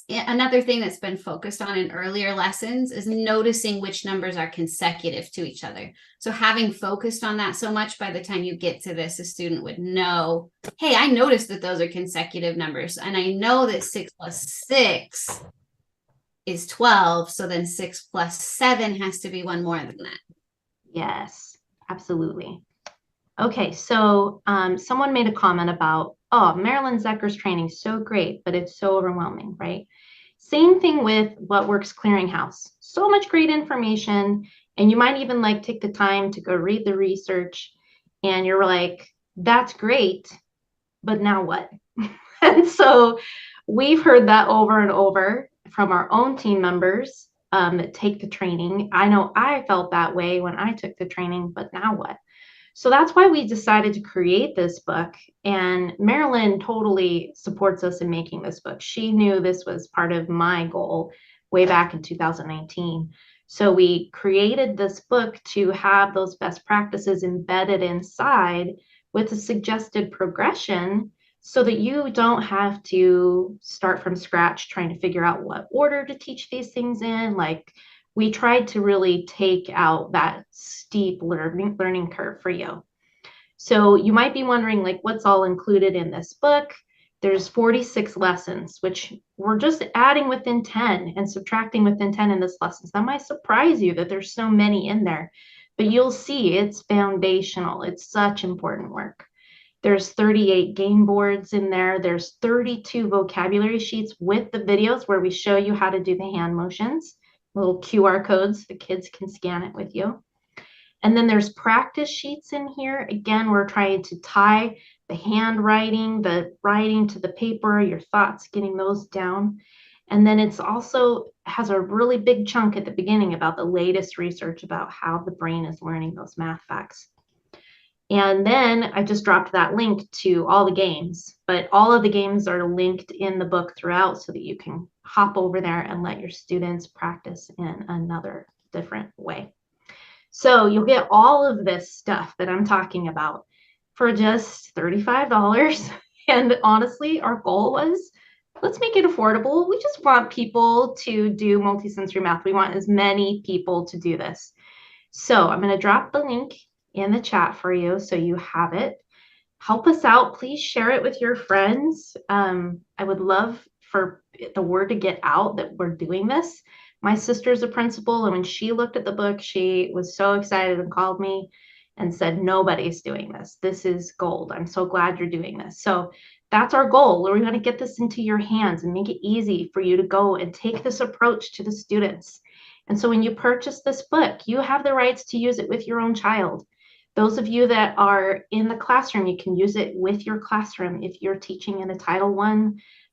Another thing that's been focused on in earlier lessons is noticing which numbers are consecutive to each other. So having focused on that so much, by the time you get to this, a student would know, hey, I noticed that those are consecutive numbers. And I know that 6 plus 6 is 12. So then 6 plus 7 has to be one more than that. Yes, absolutely. Okay, so someone made a comment about, oh, Marilyn Zecker's training is so great, but it's so overwhelming, right? Same thing with What Works Clearinghouse. So much great information, and you might even like take the time to go read the research, and you're like, that's great, but now what? And so we've heard that over and over from our own team members that take the training. I know I felt that way when I took the training, but now what? So that's why we decided to create this book. And Marilyn totally supports us in making this book. She knew this was part of my goal way back in 2019. So we created this book to have those best practices embedded inside with a suggested progression so that you don't have to start from scratch trying to figure out what order to teach these things in. Like, we tried to really take out that steep learning curve for you. So you might be wondering, like, what's all included in this book? There's 46 lessons, which we're just adding within 10 and subtracting within 10 in this lesson. That might surprise you that there's so many in there, but you'll see it's foundational. It's such important work. There's 38 game boards in there. There's 32 vocabulary sheets with the videos where we show you how to do the hand motions, little QR codes. The kids can scan it with you. And then there's practice sheets in here. Again, we're trying to tie the handwriting, the writing to the paper, your thoughts, getting those down. And then it's also has a really big chunk at the beginning about the latest research about how the brain is learning those math facts. And then I just dropped that link to all the games, but all of the games are linked in the book throughout so that you can hop over there and let your students practice in another different way. So you'll get all of this stuff that I'm talking about for just $35. And honestly, our goal was, let's make it affordable. We just want people to do multisensory math. We want as many people to do this. So I'm going to drop the link in the chat for you so you have it. Help us out. Please share it with your friends. I would love for the word to get out that we're doing this. My sister's a principal, and when she looked at the book, she was so excited and called me and said, nobody's doing this. This is gold. I'm so glad you're doing this. So that's our goal. We're going to get this into your hands and make it easy for you to go and take this approach to the students. And so when you purchase this book, you have the rights to use it with your own child. Those of you that are in the classroom, you can use it with your classroom. If you're teaching in a Title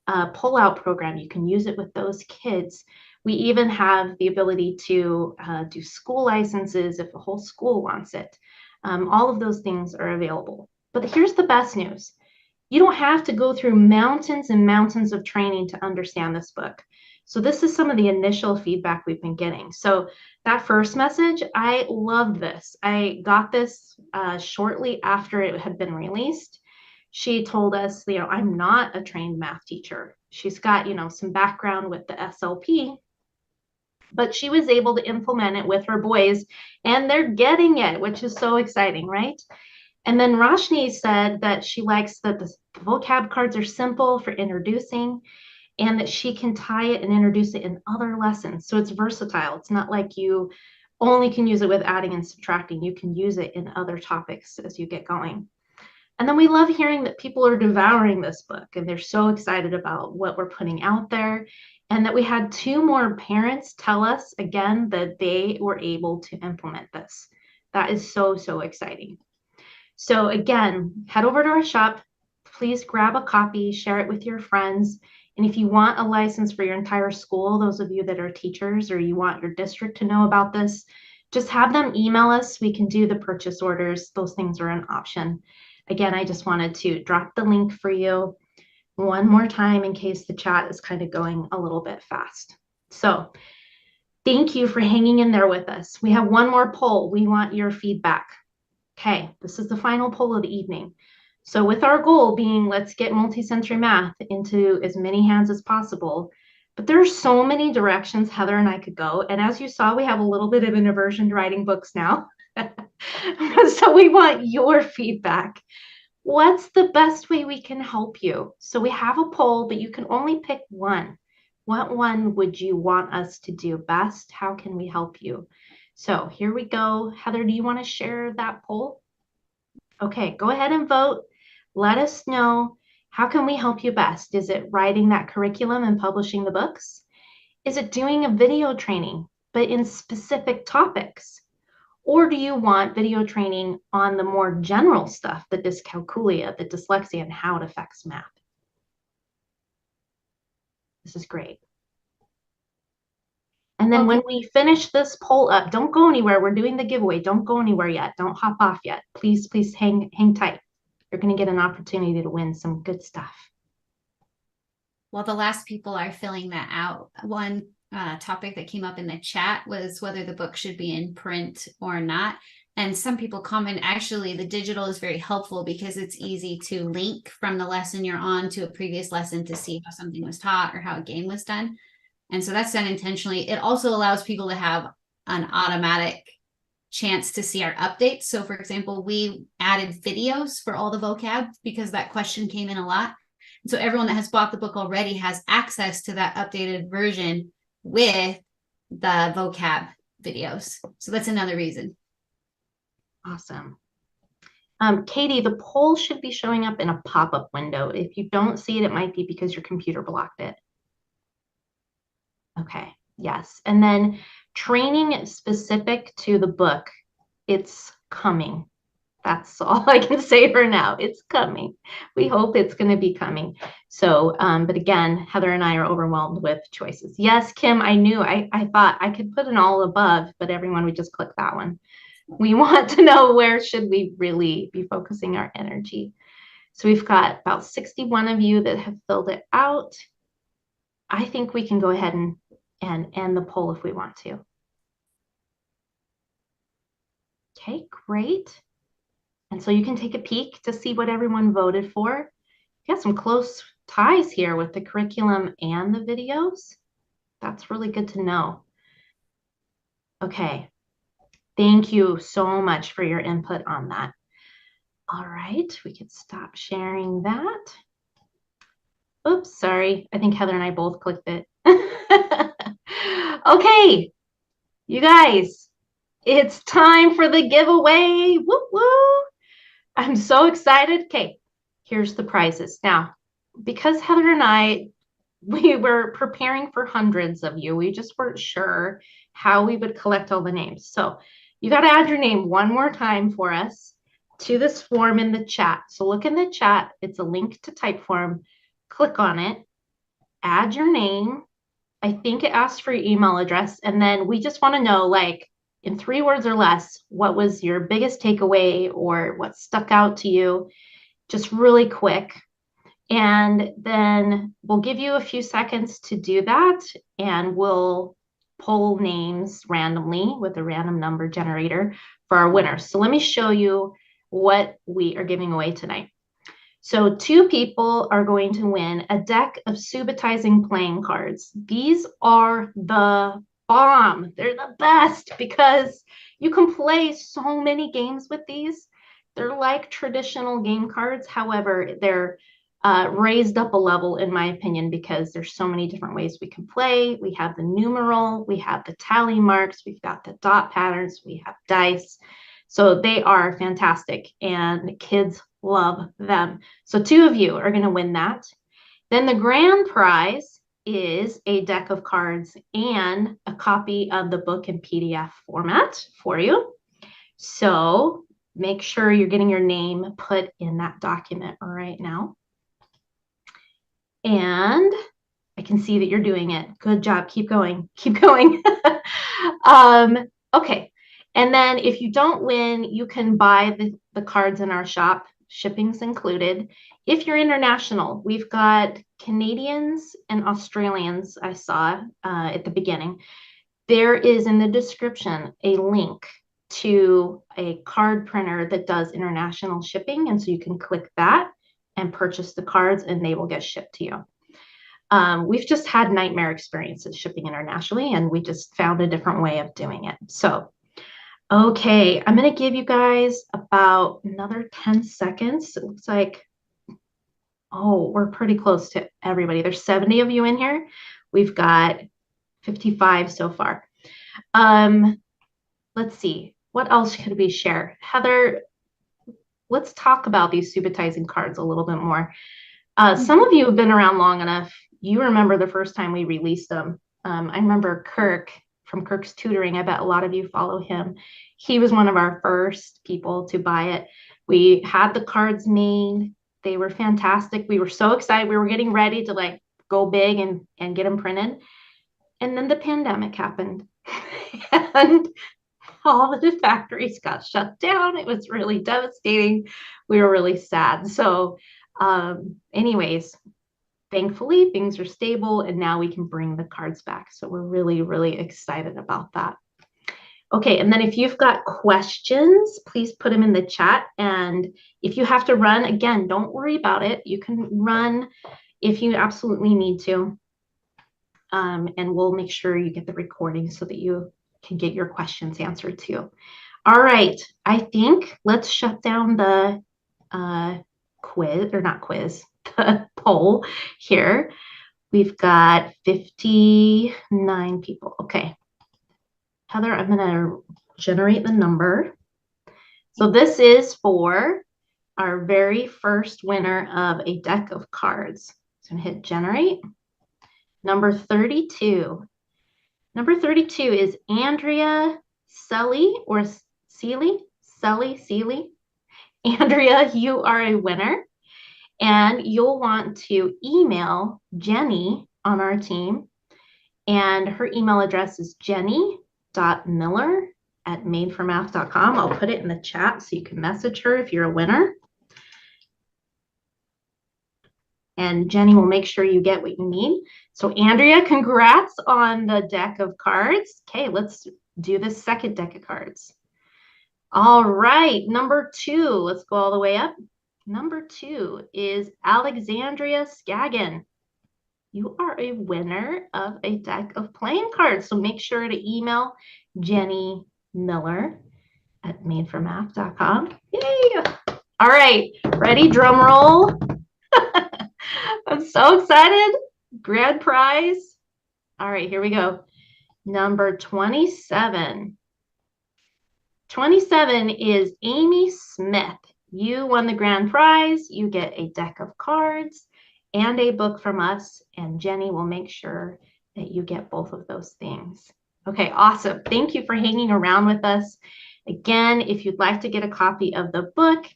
I pull-out program, you can use it with those kids. We even have the ability to do school licenses if the whole school wants it. All of those things are available. But here's the best news. You don't have to go through mountains and mountains of training to understand this book. So this is some of the initial feedback we've been getting. So that first message, I love this. I got this shortly after it had been released. She told us, I'm not a trained math teacher. She's got, some background with the SLP, but she was able to implement it with her boys and they're getting it, which is so exciting, right? And then Roshni said that she likes that the vocab cards are simple for introducing and that she can tie it and introduce it in other lessons. So it's versatile. It's not like you only can use it with adding and subtracting. You can use it in other topics as you get going. And then we love hearing that people are devouring this book and they're so excited about what we're putting out there. And that we had 2 more parents tell us again that they were able to implement this. That is so, so exciting. So again, head over to our shop. Please grab a copy, share it with your friends. And if you want a license for your entire school, those of you that are teachers or you want your district to know about this, just have them email us. We can do the purchase orders. Those things are an option. Again, I just wanted to drop the link for you. one more time in case the chat is kind of going a little bit fast. So thank you for hanging in there with us. We have one more poll. We want your feedback. Okay, this is the final poll of the evening. So with our goal being, let's get multisensory math into as many hands as possible, but there are so many directions Heather and I could go. And as you saw, we have a little bit of an aversion to writing books now. So we want your feedback. What's the best way we can help you? So we have a poll, but you can only pick one. What one would you want us to do best? How can we help you? So here we go. Heather, do you want to share that poll? Okay, go ahead and vote. Let us know. How can we help you best? Is it writing that curriculum and publishing the books? Is it doing a video training, but in specific topics? Or do you want video training on the more general stuff, the dyscalculia, the dyslexia, and how it affects math? This is great. And then when we finish this poll up, don't go anywhere. We're doing the giveaway. Don't go anywhere yet. Don't hop off yet. Please, please hang tight. You're going to get an opportunity to win some good stuff. While the last people are filling that out, one topic that came up in the chat was whether the book should be in print or not. And some people comment, actually, the digital is very helpful because it's easy to link from the lesson you're on to a previous lesson to see how something was taught or how a game was done. And so that's done intentionally. It also allows people to have an automatic chance to see our updates. So for example, we added videos for all the vocab because that question came in a lot. And so everyone that has bought the book already has access to that updated version with the vocab videos. So that's another reason. Awesome. Katie, the poll should be showing up in a pop-up window. If you don't see it, it might be because your computer blocked it. Okay, yes. And then training specific to the book, it's coming. That's all I can say for now. It's coming. We hope it's going to be coming. So, but again, Heather and I are overwhelmed with choices. Yes, Kim, I knew. I thought I could put an all above, but everyone would just click that one. We want to know where should we really be focusing our energy. So we've got about 61 of you that have filled it out. I think we can go ahead and end the poll if we want to. Okay, great. And so you can take a peek to see what everyone voted for. We got some close ties here with the curriculum and the videos. That's really good to know. Okay, thank you so much for your input on that. All right, we could stop sharing that. Oops, sorry. I think Heather and I both clicked it. Okay, you guys, it's time for the giveaway. Woo woo. I'm so excited. Okay, here's the prizes. Now, because Heather and I, we were preparing for hundreds of you, we just weren't sure how we would collect all the names. So you got to add your name one more time for us to this form in the chat. So look in the chat. It's a link to Typeform. Click on it. Add your name. I think it asks for your email address. And then we just want to know, like, in 3 words or less, what was your biggest takeaway or what stuck out to you, just really quick. And then we'll give you a few seconds to do that, and we'll pull names randomly with a random number generator for our winners. So let me show you what we are giving away tonight. So 2 people are going to win a deck of Subitizing playing cards. These are the bomb. They're the best because you can play so many games with these. They're like traditional game cards. However, they're raised up a level, in my opinion, because there's so many different ways we can play. We have the numeral, we have the tally marks, we've got the dot patterns, we have dice. So they are fantastic, and kids love them. So 2 of you are going to win that. Then the grand prize is a deck of cards and a copy of the book in PDF format for you. So make sure you're getting your name put in that document right now. And I can see that you're doing it. Good job. Keep going. Keep going. Okay. And then if you don't win, you can buy the cards in our shop. shipping's included. If you're international, we've got Canadians and Australians, I saw at the beginning. There is in the description a link to a card printer that does international shipping. And so you can click that and purchase the cards and they will get shipped to you. We've just had nightmare experiences shipping internationally, and we just found a different way of doing it. So, okay, I'm going to give you guys about another 10 seconds. It looks like, oh, we're pretty close to everybody. There's 70 of you in here. We've got 55 so far. Let's see. What else could we share? Heather, let's talk about these subitizing cards a little bit more. Some of you have been around long enough. You remember the first time we released them. I remember Kirk from Kirk's Tutoring. I bet a lot of you follow him. He was one of our first people to buy it. We had the cards made. They were fantastic. We were so excited. We were getting ready to like go big and get them printed. And then the pandemic happened. And all of the factories got shut down. It was really devastating. We were really sad. So anyways, thankfully things are stable and now we can bring the cards back. So we're really, really excited about that. Okay, and then if you've got questions, please put them in the chat. And if you have to run, again, don't worry about it. You can run if you absolutely need to. And we'll make sure you get the recording so that you can get your questions answered too. All right, I think let's shut down the quiz, or not quiz, the poll here. We've got 59 people. Okay. Heather, I'm going to generate the number. So this is for our very first winner of a deck of cards. So I'm going to hit generate. Number 32. Number 32 is Andrea Sully or Seeley. Andrea, you are a winner. And you'll want to email Jenny on our team. And her email address is jenny.miller@madeformath.com. I'll put it in the chat so you can message her if you're a winner. And Jenny will make sure you get what you need. So Andrea, congrats on the deck of cards. Okay, let's do the second deck of cards. All right, number 2. Let's go all the way up. Number 2 is Alexandria Skaggan. You are a winner of a deck of playing cards. So make sure to email Jenny Miller@madeformath.com. Yay! All right, ready? Drum roll. I'm so excited. Grand prize. All right, here we go. Number 27. 27 is Amy Smith. You won the grand prize. You get a deck of cards and a book from us, and Jenny will make sure that you get both of those things. Okay, awesome. Thank you for hanging around with us. Again, if you'd like to get a copy of the book,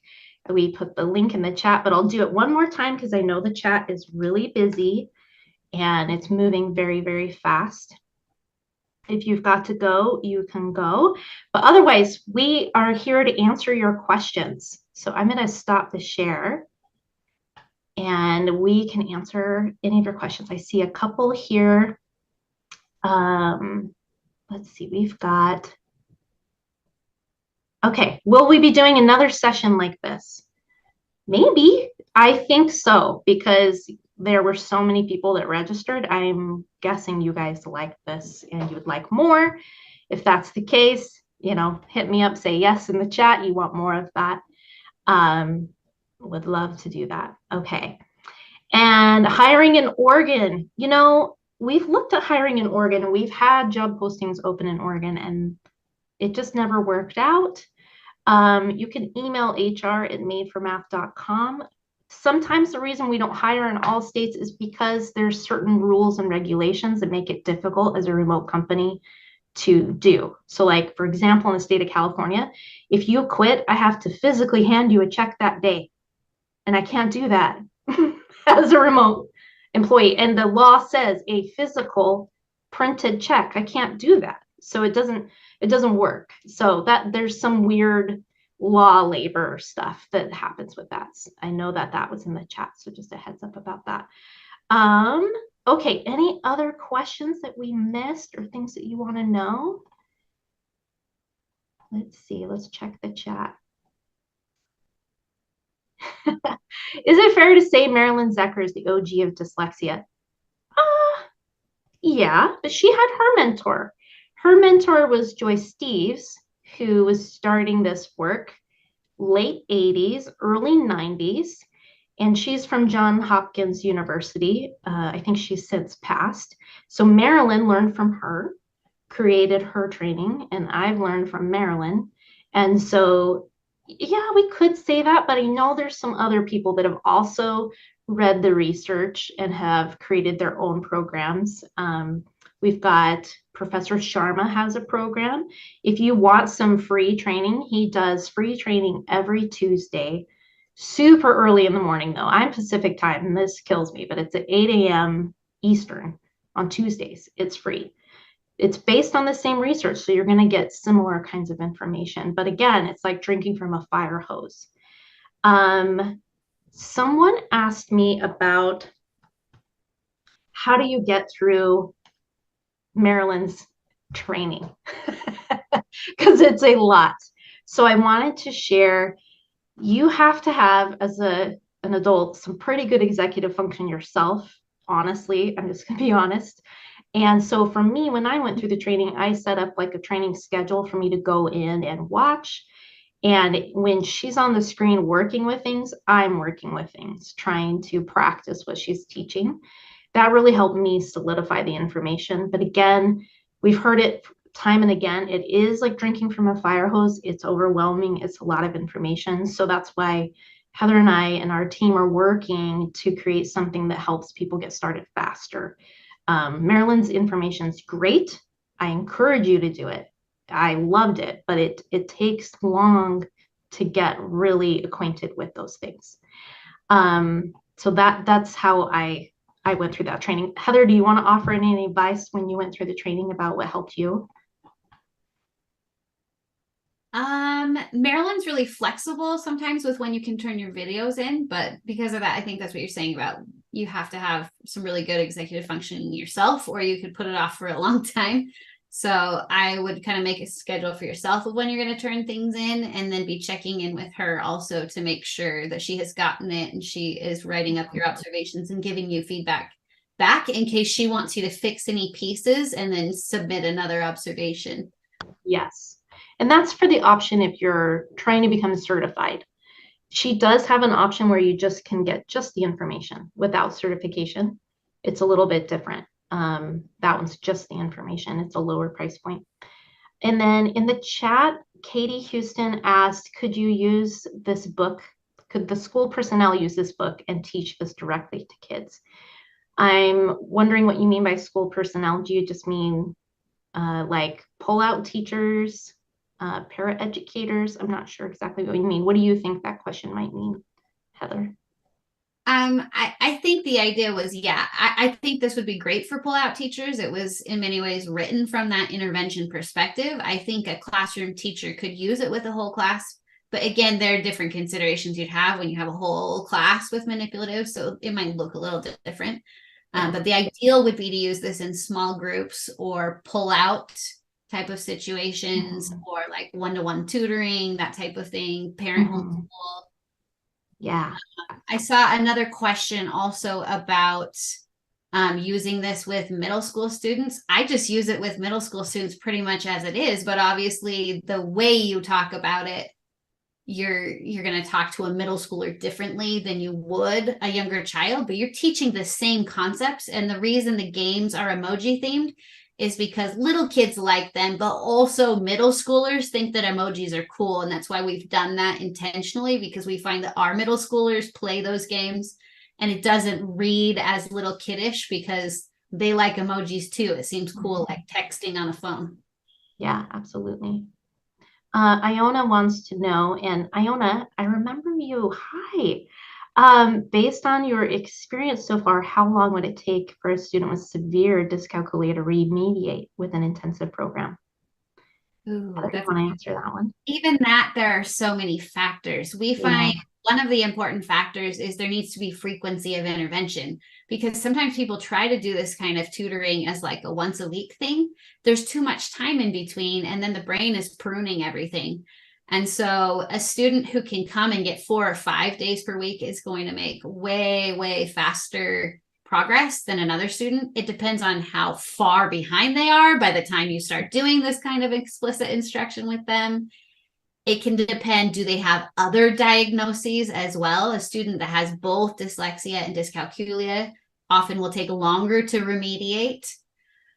we put the link in the chat, but I'll do it one more time because I know the chat is really busy and it's moving very, very fast. If you've got to go, you can go. But otherwise, we are here to answer your questions. So I'm going to stop the share and we can answer any of your questions. I see a couple here. Let's see, we've got... Okay, will we be doing another session like this? Maybe. I think so, because there were so many people that registered. I'm guessing you guys like this and you would like more. If that's the case, you know, hit me up, say yes in the chat. You want more of that. Would love to do that. Okay. And hiring in Oregon. You know, we've looked at hiring in Oregon and we've had job postings open in Oregon and it just never worked out. You can email hr@madeformath.com. Sometimes the reason we don't hire in all states is because there's certain rules and regulations that make it difficult as a remote company to do. So like, for example, in the state of California, if you quit, I have to physically hand you a check that day. And I can't do that as a remote employee. And the law says a physical printed check. I can't do that. So it doesn't work. So that there's some weird law labor stuff that happens with that. I know that that was in the chat, so just a heads up about that. Okay, any other questions that we missed or things that you want to know? Let's see, let's check the chat. Is it fair to say Marilyn Zecker is the OG of dyslexia? Yeah, but she had her mentor. Her mentor was Joyce Steves, who was starting this work late 80s, early 90s, and she's from Johns Hopkins University. I think she's since passed. So Marilyn learned from her, created her training, and I've learned from Marilyn. And so, yeah, we could say that, but I know there's some other people that have also read the research and have created their own programs. We've got Professor Sharma has a program. If you want some free training, he does free training every Tuesday, super early in the morning, though. I'm Pacific time, and this kills me, but it's at 8 a.m. Eastern on Tuesdays. It's free. It's based on the same research, so you're going to get similar kinds of information. But again, it's like drinking from a fire hose. Someone asked me about how do you get through Marilyn's training? Because it's a lot. So I wanted to share, you have to have, as an adult, some pretty good executive function yourself. Honestly, I'm just going to be honest. And so for me, when I went through the training, I set up like a training schedule for me to go in and watch. And when she's on the screen working with things, I'm working with things, trying to practice what she's teaching. That really helped me solidify the information. But again, we've heard it time and again. It is like drinking from a fire hose. It's overwhelming. It's a lot of information. So that's why Heather and I and our team are working to create something that helps people get started faster. Marilyn's information is great. I encourage you to do it. I loved it, but it takes long to get really acquainted with those things. So that's how I went through that training. Heather, do you want to offer any advice when you went through the training about what helped you? Marilyn's really flexible sometimes with when you can turn your videos in, but because of that, I think that's what you're saying about you have to have some really good executive function yourself, or you could put it off for a long time. So I would kind of make a schedule for yourself of when you're going to turn things in, and then be checking in with her also to make sure that she has gotten it and she is writing up your observations and giving you feedback back in case she wants you to fix any pieces and then submit another observation. Yes. And that's for the option if you're trying to become certified. She does have an option where you just can get just the information without certification. It's a little bit different. That one's just the information. It's a lower price point. And then in the chat, Katie Houston asked, could you use this book? Could the school personnel use this book and teach this directly to kids? I'm wondering what you mean by school personnel. Do you just mean like pull-out teachers, paraeducators? I'm not sure exactly what you mean. What do you think that question might mean, Heather? I think the idea was, yeah, I think this would be great for pull-out teachers. It was in many ways written from that intervention perspective. I think a classroom teacher could use it with a whole class, but again, there are different considerations you'd have when you have a whole class with manipulative, so it might look a little different. But the ideal would be to use this in small groups or pull out type of situations, or like one-to-one tutoring, that type of thing, parent homeschool. Yeah. I saw another question also about using this with middle school students. I just use it with middle school students pretty much as it is, but obviously the way you talk about it, you're going to talk to a middle schooler differently than you would a younger child, but you're teaching the same concepts. And the reason the games are emoji themed is because little kids like them, but also middle schoolers think that emojis are cool. And that's why we've done that intentionally, because we find that our middle schoolers play those games and it doesn't read as little kiddish because they like emojis too. It seems cool, like texting on a phone. Yeah, absolutely. Iona wants to know, and Iona, I remember you. Hi. Based on your experience so far, how long would it take for a student with severe dyscalculia to remediate with an intensive program? Ooh, Heather, you that's want to answer that one? even that there are so many factors. We Yeah. find one of the important factors is there needs to be frequency of intervention, because sometimes people try to do this kind of tutoring as like a once a week thing. There's too much time in between, and then the brain is pruning everything. And so a student who can come and get 4 or 5 days per week is going to make way, way faster progress than another student. It depends on how far behind they are by the time you start doing this kind of explicit instruction with them. It can depend, do they have other diagnoses as well? A student that has both dyslexia and dyscalculia often will take longer to remediate.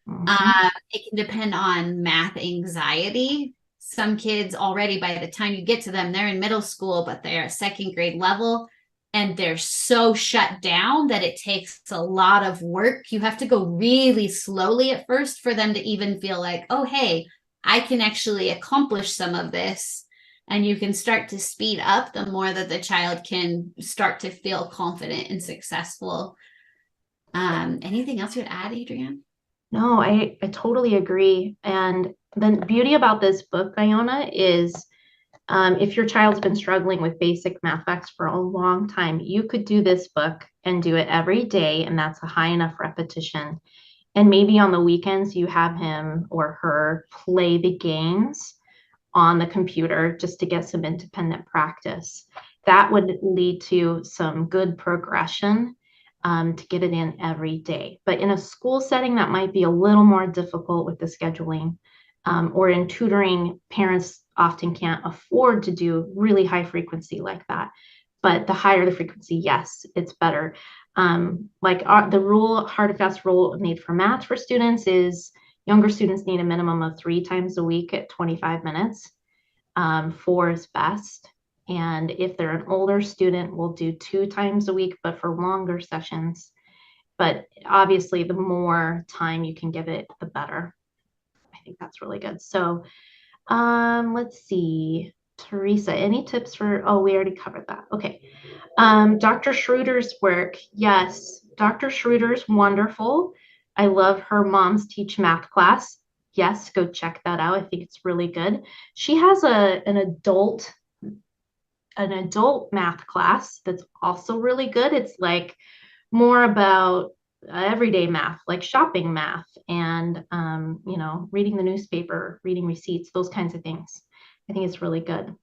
Mhm. It can depend on math anxiety. Some kids already, by the time you get to them, they're in middle school, but they're at second grade level and they're so shut down that it takes a lot of work. You have to go really slowly at first for them to even feel like, oh, hey, I can actually accomplish some of this. And you can start to speed up the more that the child can start to feel confident and successful. Anything else you would add, Adrienne? No, I totally agree. And the beauty about this book, Iona, is if your child's been struggling with basic math facts for a long time, you could do this book and do it every day, and that's a high enough repetition. And maybe on the weekends, you have him or her play the games on the computer just to get some independent practice. That would lead to some good progression to get it in every day. But in a school setting, that might be a little more difficult with the scheduling. Or in tutoring, parents often can't afford to do really high frequency like that. But the higher the frequency, yes, it's better. The rule, hard and fast rule made for math for students is younger students need a minimum of 3 times a week at 25 minutes. 4 is best. And if they're an older student, we'll do 2 times a week, but for longer sessions. But obviously, the more time you can give it, the better. I think that's really good. So let's see. Teresa, any tips for, oh, we already covered that. Okay. Dr. Schroeder's work. Yes, Dr. Schroeder's wonderful. I love her mom's teach math class. Yes, go check that out. I think it's really good. She has an adult math class that's also really good. It's like more about everyday math, like shopping math and reading the newspaper, reading receipts, those kinds of things. I think it's really good.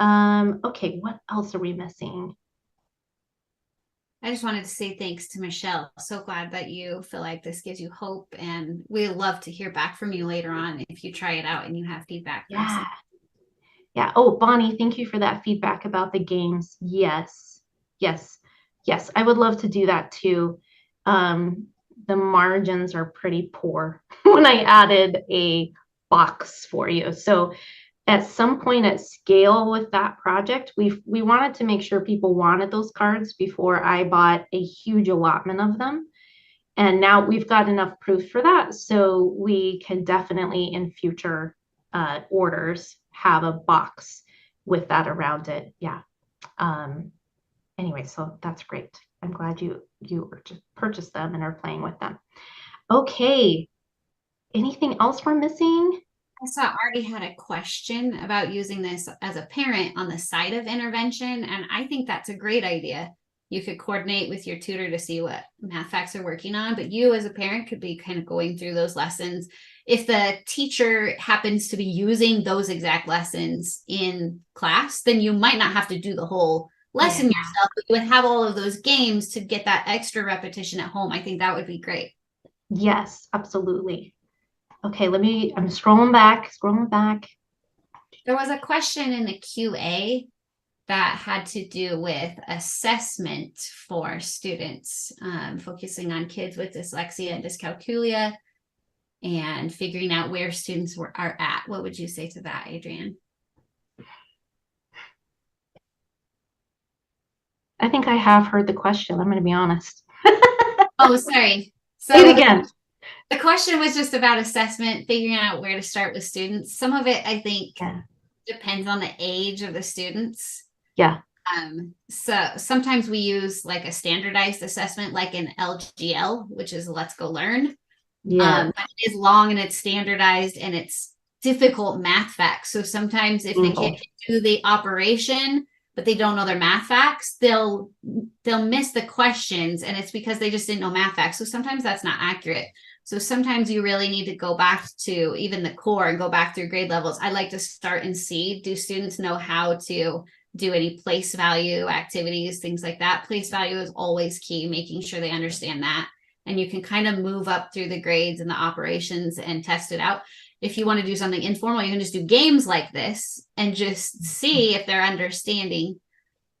Okay, what else are we missing? I just wanted to say thanks to Michelle. So glad that you feel like this gives you hope, and we love to hear back from you later on if you try it out and you have feedback for us. Yeah. Yeah. Oh, Bonnie, thank you for that feedback about the games. Yes. Yes. Yes. I would love to do that too. The margins are pretty poor when I added a box for you. So at some point at scale with that project, we wanted to make sure people wanted those cards before I bought a huge allotment of them. And now we've got enough proof for that. So we can definitely in future orders have a box with that around it. Yeah. Um, anyway, so that's great. I'm glad you purchased them and are playing with them. Okay. Anything else we're missing? I saw Artie had a question about using this as a parent on the side of intervention, and I think that's a great idea. You could coordinate with your tutor to see what math facts are working on, but you as a parent could be kind of going through those lessons. If the teacher happens to be using those exact lessons in class, then you might not have to do the whole lesson yourself, but you would have all of those games to get that extra repetition at home. I think that would be great. Yes, absolutely. Okay, I'm scrolling back. There was a question in the QA that had to do with assessment for students, focusing on kids with dyslexia and dyscalculia and figuring out where students are at. What would you say to that, Adrienne? I think I have heard the question. I'm going to be honest. Oh, sorry. Say it So again. the question was just about assessment, figuring out where to start with students. Some of it, I think, Yeah. depends on the age of the students. Yeah. So sometimes we use like a standardized assessment, like an LGL, which is Let's Go Learn. Yeah. But it is long and it's standardized and it's difficult math facts. So sometimes if the kid Painful. can do the operation, but they don't know their math facts, they'll miss the questions, and it's because they just didn't know math facts. So sometimes that's not accurate. So sometimes you really need to go back to even the core and go back through grade levels. I like to start and see, do students know how to do any place value activities, things like that. Place value is always key, making sure they understand that. And you can kind of move up through the grades and the operations and test it out. If you want to do something informal, you can just do games like this and just see if they're understanding.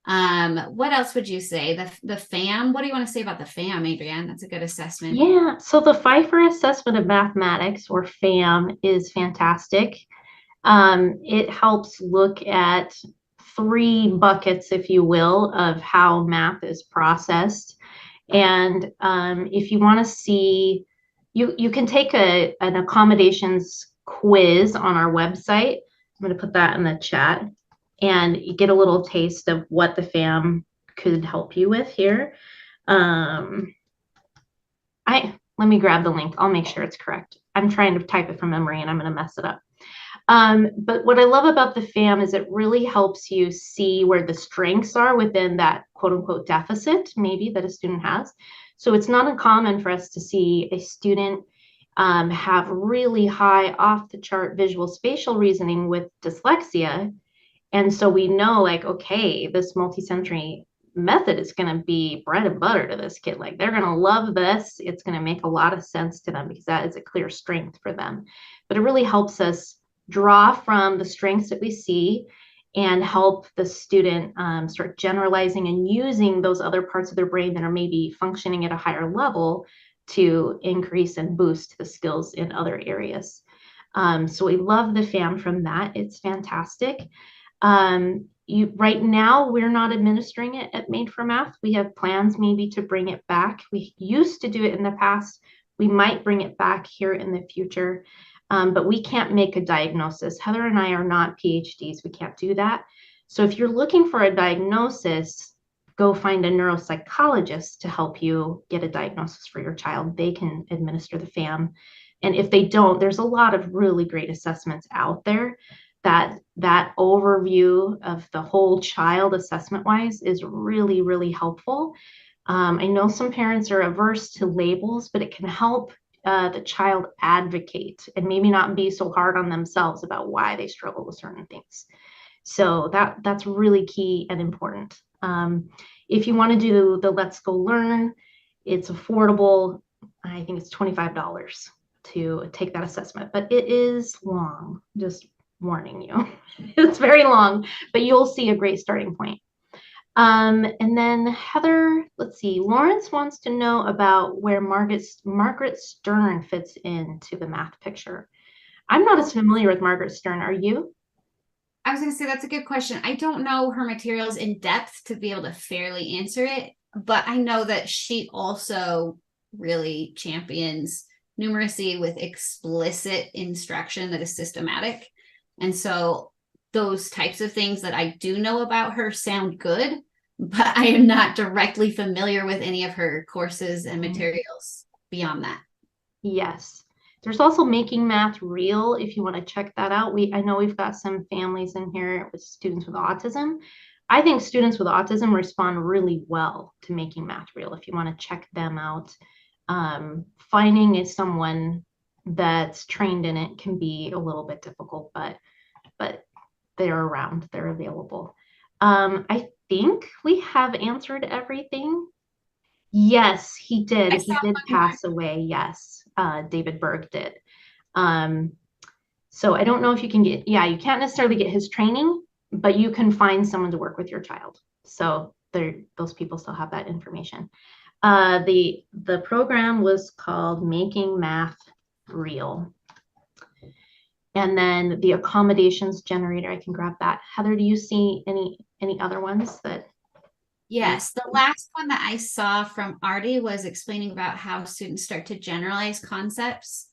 What else would you say? The FAM, what do you want to say about the FAM, Adrienne? That's a good assessment. Yeah, so the Pfeiffer Assessment of Mathematics, or FAM, is fantastic. It helps look at three buckets, if you will, of how math is processed. And if you want to see, you can take an accommodations quiz on our website. I'm going to put that in the chat, and you get a little taste of what the FAM could help you with here. Let me grab the link. I'll make sure it's correct. I'm trying to type it from memory and I'm going to mess it up. But what I love about the FAM is it really helps you see where the strengths are within that quote unquote deficit, maybe, that a student has. So it's not uncommon for us to see a student have really high off the chart visual spatial reasoning with dyslexia. And so we know, like, okay, this multisensory method is going to be bread and butter to this kid. Like, they're going to love this. It's going to make a lot of sense to them because that is a clear strength for them. But it really helps us draw from the strengths that we see and help the student start generalizing and using those other parts of their brain that are maybe functioning at a higher level to increase and boost the skills in other areas. So we love the FAM from that. It's fantastic. Right now, we're not administering it at Made for Math. We have plans maybe to bring it back. We used to do it in the past. We might bring it back here in the future, but we can't make a diagnosis. Heather and I are not PhDs. We can't do that. So if you're looking for a diagnosis, go find a neuropsychologist to help you get a diagnosis for your child. They can administer the FAM. And if they don't, there's a lot of really great assessments out there. That overview of the whole child assessment wise is really, really helpful. I know some parents are averse to labels, but it can help the child advocate and maybe not be so hard on themselves about why they struggle with certain things. So that's really key and important. If you want to do the Let's Go Learn, it's affordable. I think it's $25 to take that assessment, but it is long. Just warning you. It's very long, but you'll see a great starting point. And then Heather, let's see, Lawrence wants to know about where Margaret Stern fits into the math picture. I'm not as familiar with Margaret Stern. Are you? I was going to say that's a good question. I don't know her materials in depth to be able to fairly answer it, but I know that she also really champions numeracy with explicit instruction that is systematic. And so those types of things that I do know about her sound good, but I am not directly familiar with any of her courses and materials beyond that. Yes. There's also Making Math Real, if you want to check that out. I know we've got some families in here with students with autism. I think students with autism respond really well to Making Math Real. If you want to check them out, finding someone that's trained in it can be a little bit difficult, but they're around, they're available. I think we have answered everything. Yes, he did. He did pass away. Yes, David Berg did. So I don't know if you can get, you can't necessarily get his training, but you can find someone to work with your child. So those people still have that information. The program was called Making Math Real. And then the accommodations generator, I can grab that. Heather, do you see any other ones that? Yes, the last one that I saw from Artie was explaining about how students start to generalize concepts.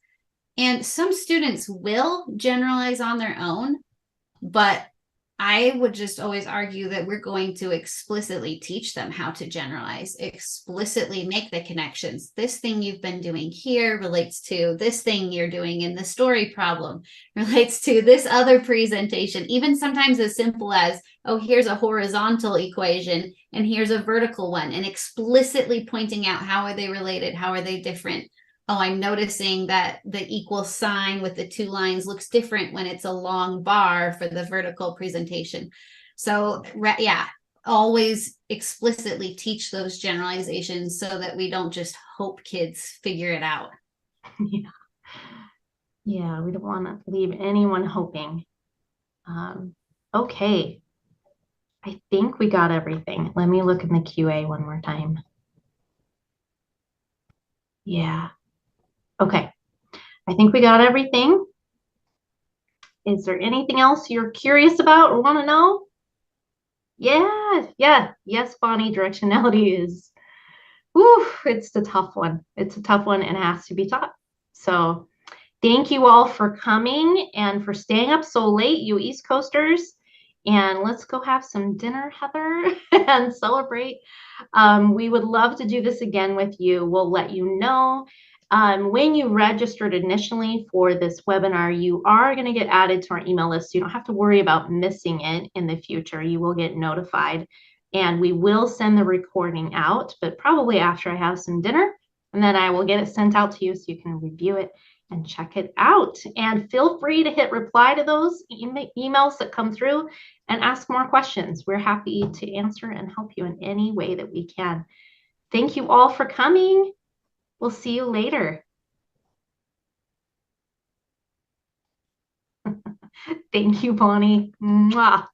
And some students will generalize on their own, but I would just always argue that we're going to explicitly teach them how to generalize, explicitly make the connections. This thing you've been doing here relates to this thing you're doing in the story problem, relates to this other presentation, even sometimes as simple as, oh, here's a horizontal equation and here's a vertical one, and explicitly pointing out how are they related, how are they different. Oh, I'm noticing that the equal sign with the two lines looks different when it's a long bar for the vertical presentation. So yeah, always explicitly teach those generalizations so that we don't just hope kids figure it out. Yeah. Yeah, we don't want to leave anyone hoping. Okay. I think we got everything. Let me look in the QA one more time. Yeah. Okay. I think we got everything. Is there anything else you're curious about or want to know? Yeah. Yes, Bonnie, directionality is, whew, it's a tough one. It's a tough one and it has to be taught. So thank you all for coming and for staying up so late, you East Coasters. And let's go have some dinner, Heather, and celebrate. We would love to do this again with you. We'll let you know. When you registered initially for this webinar, you are going to get added to our email list. So you don't have to worry about missing it in the future. You will get notified. And we will send the recording out, but probably after I have some dinner. And then I will get it sent out to you so you can review it and check it out. And feel free to hit reply to those emails that come through and ask more questions. We're happy to answer and help you in any way that we can. Thank you all for coming. We'll see you later. Thank you, Bonnie. Mwah.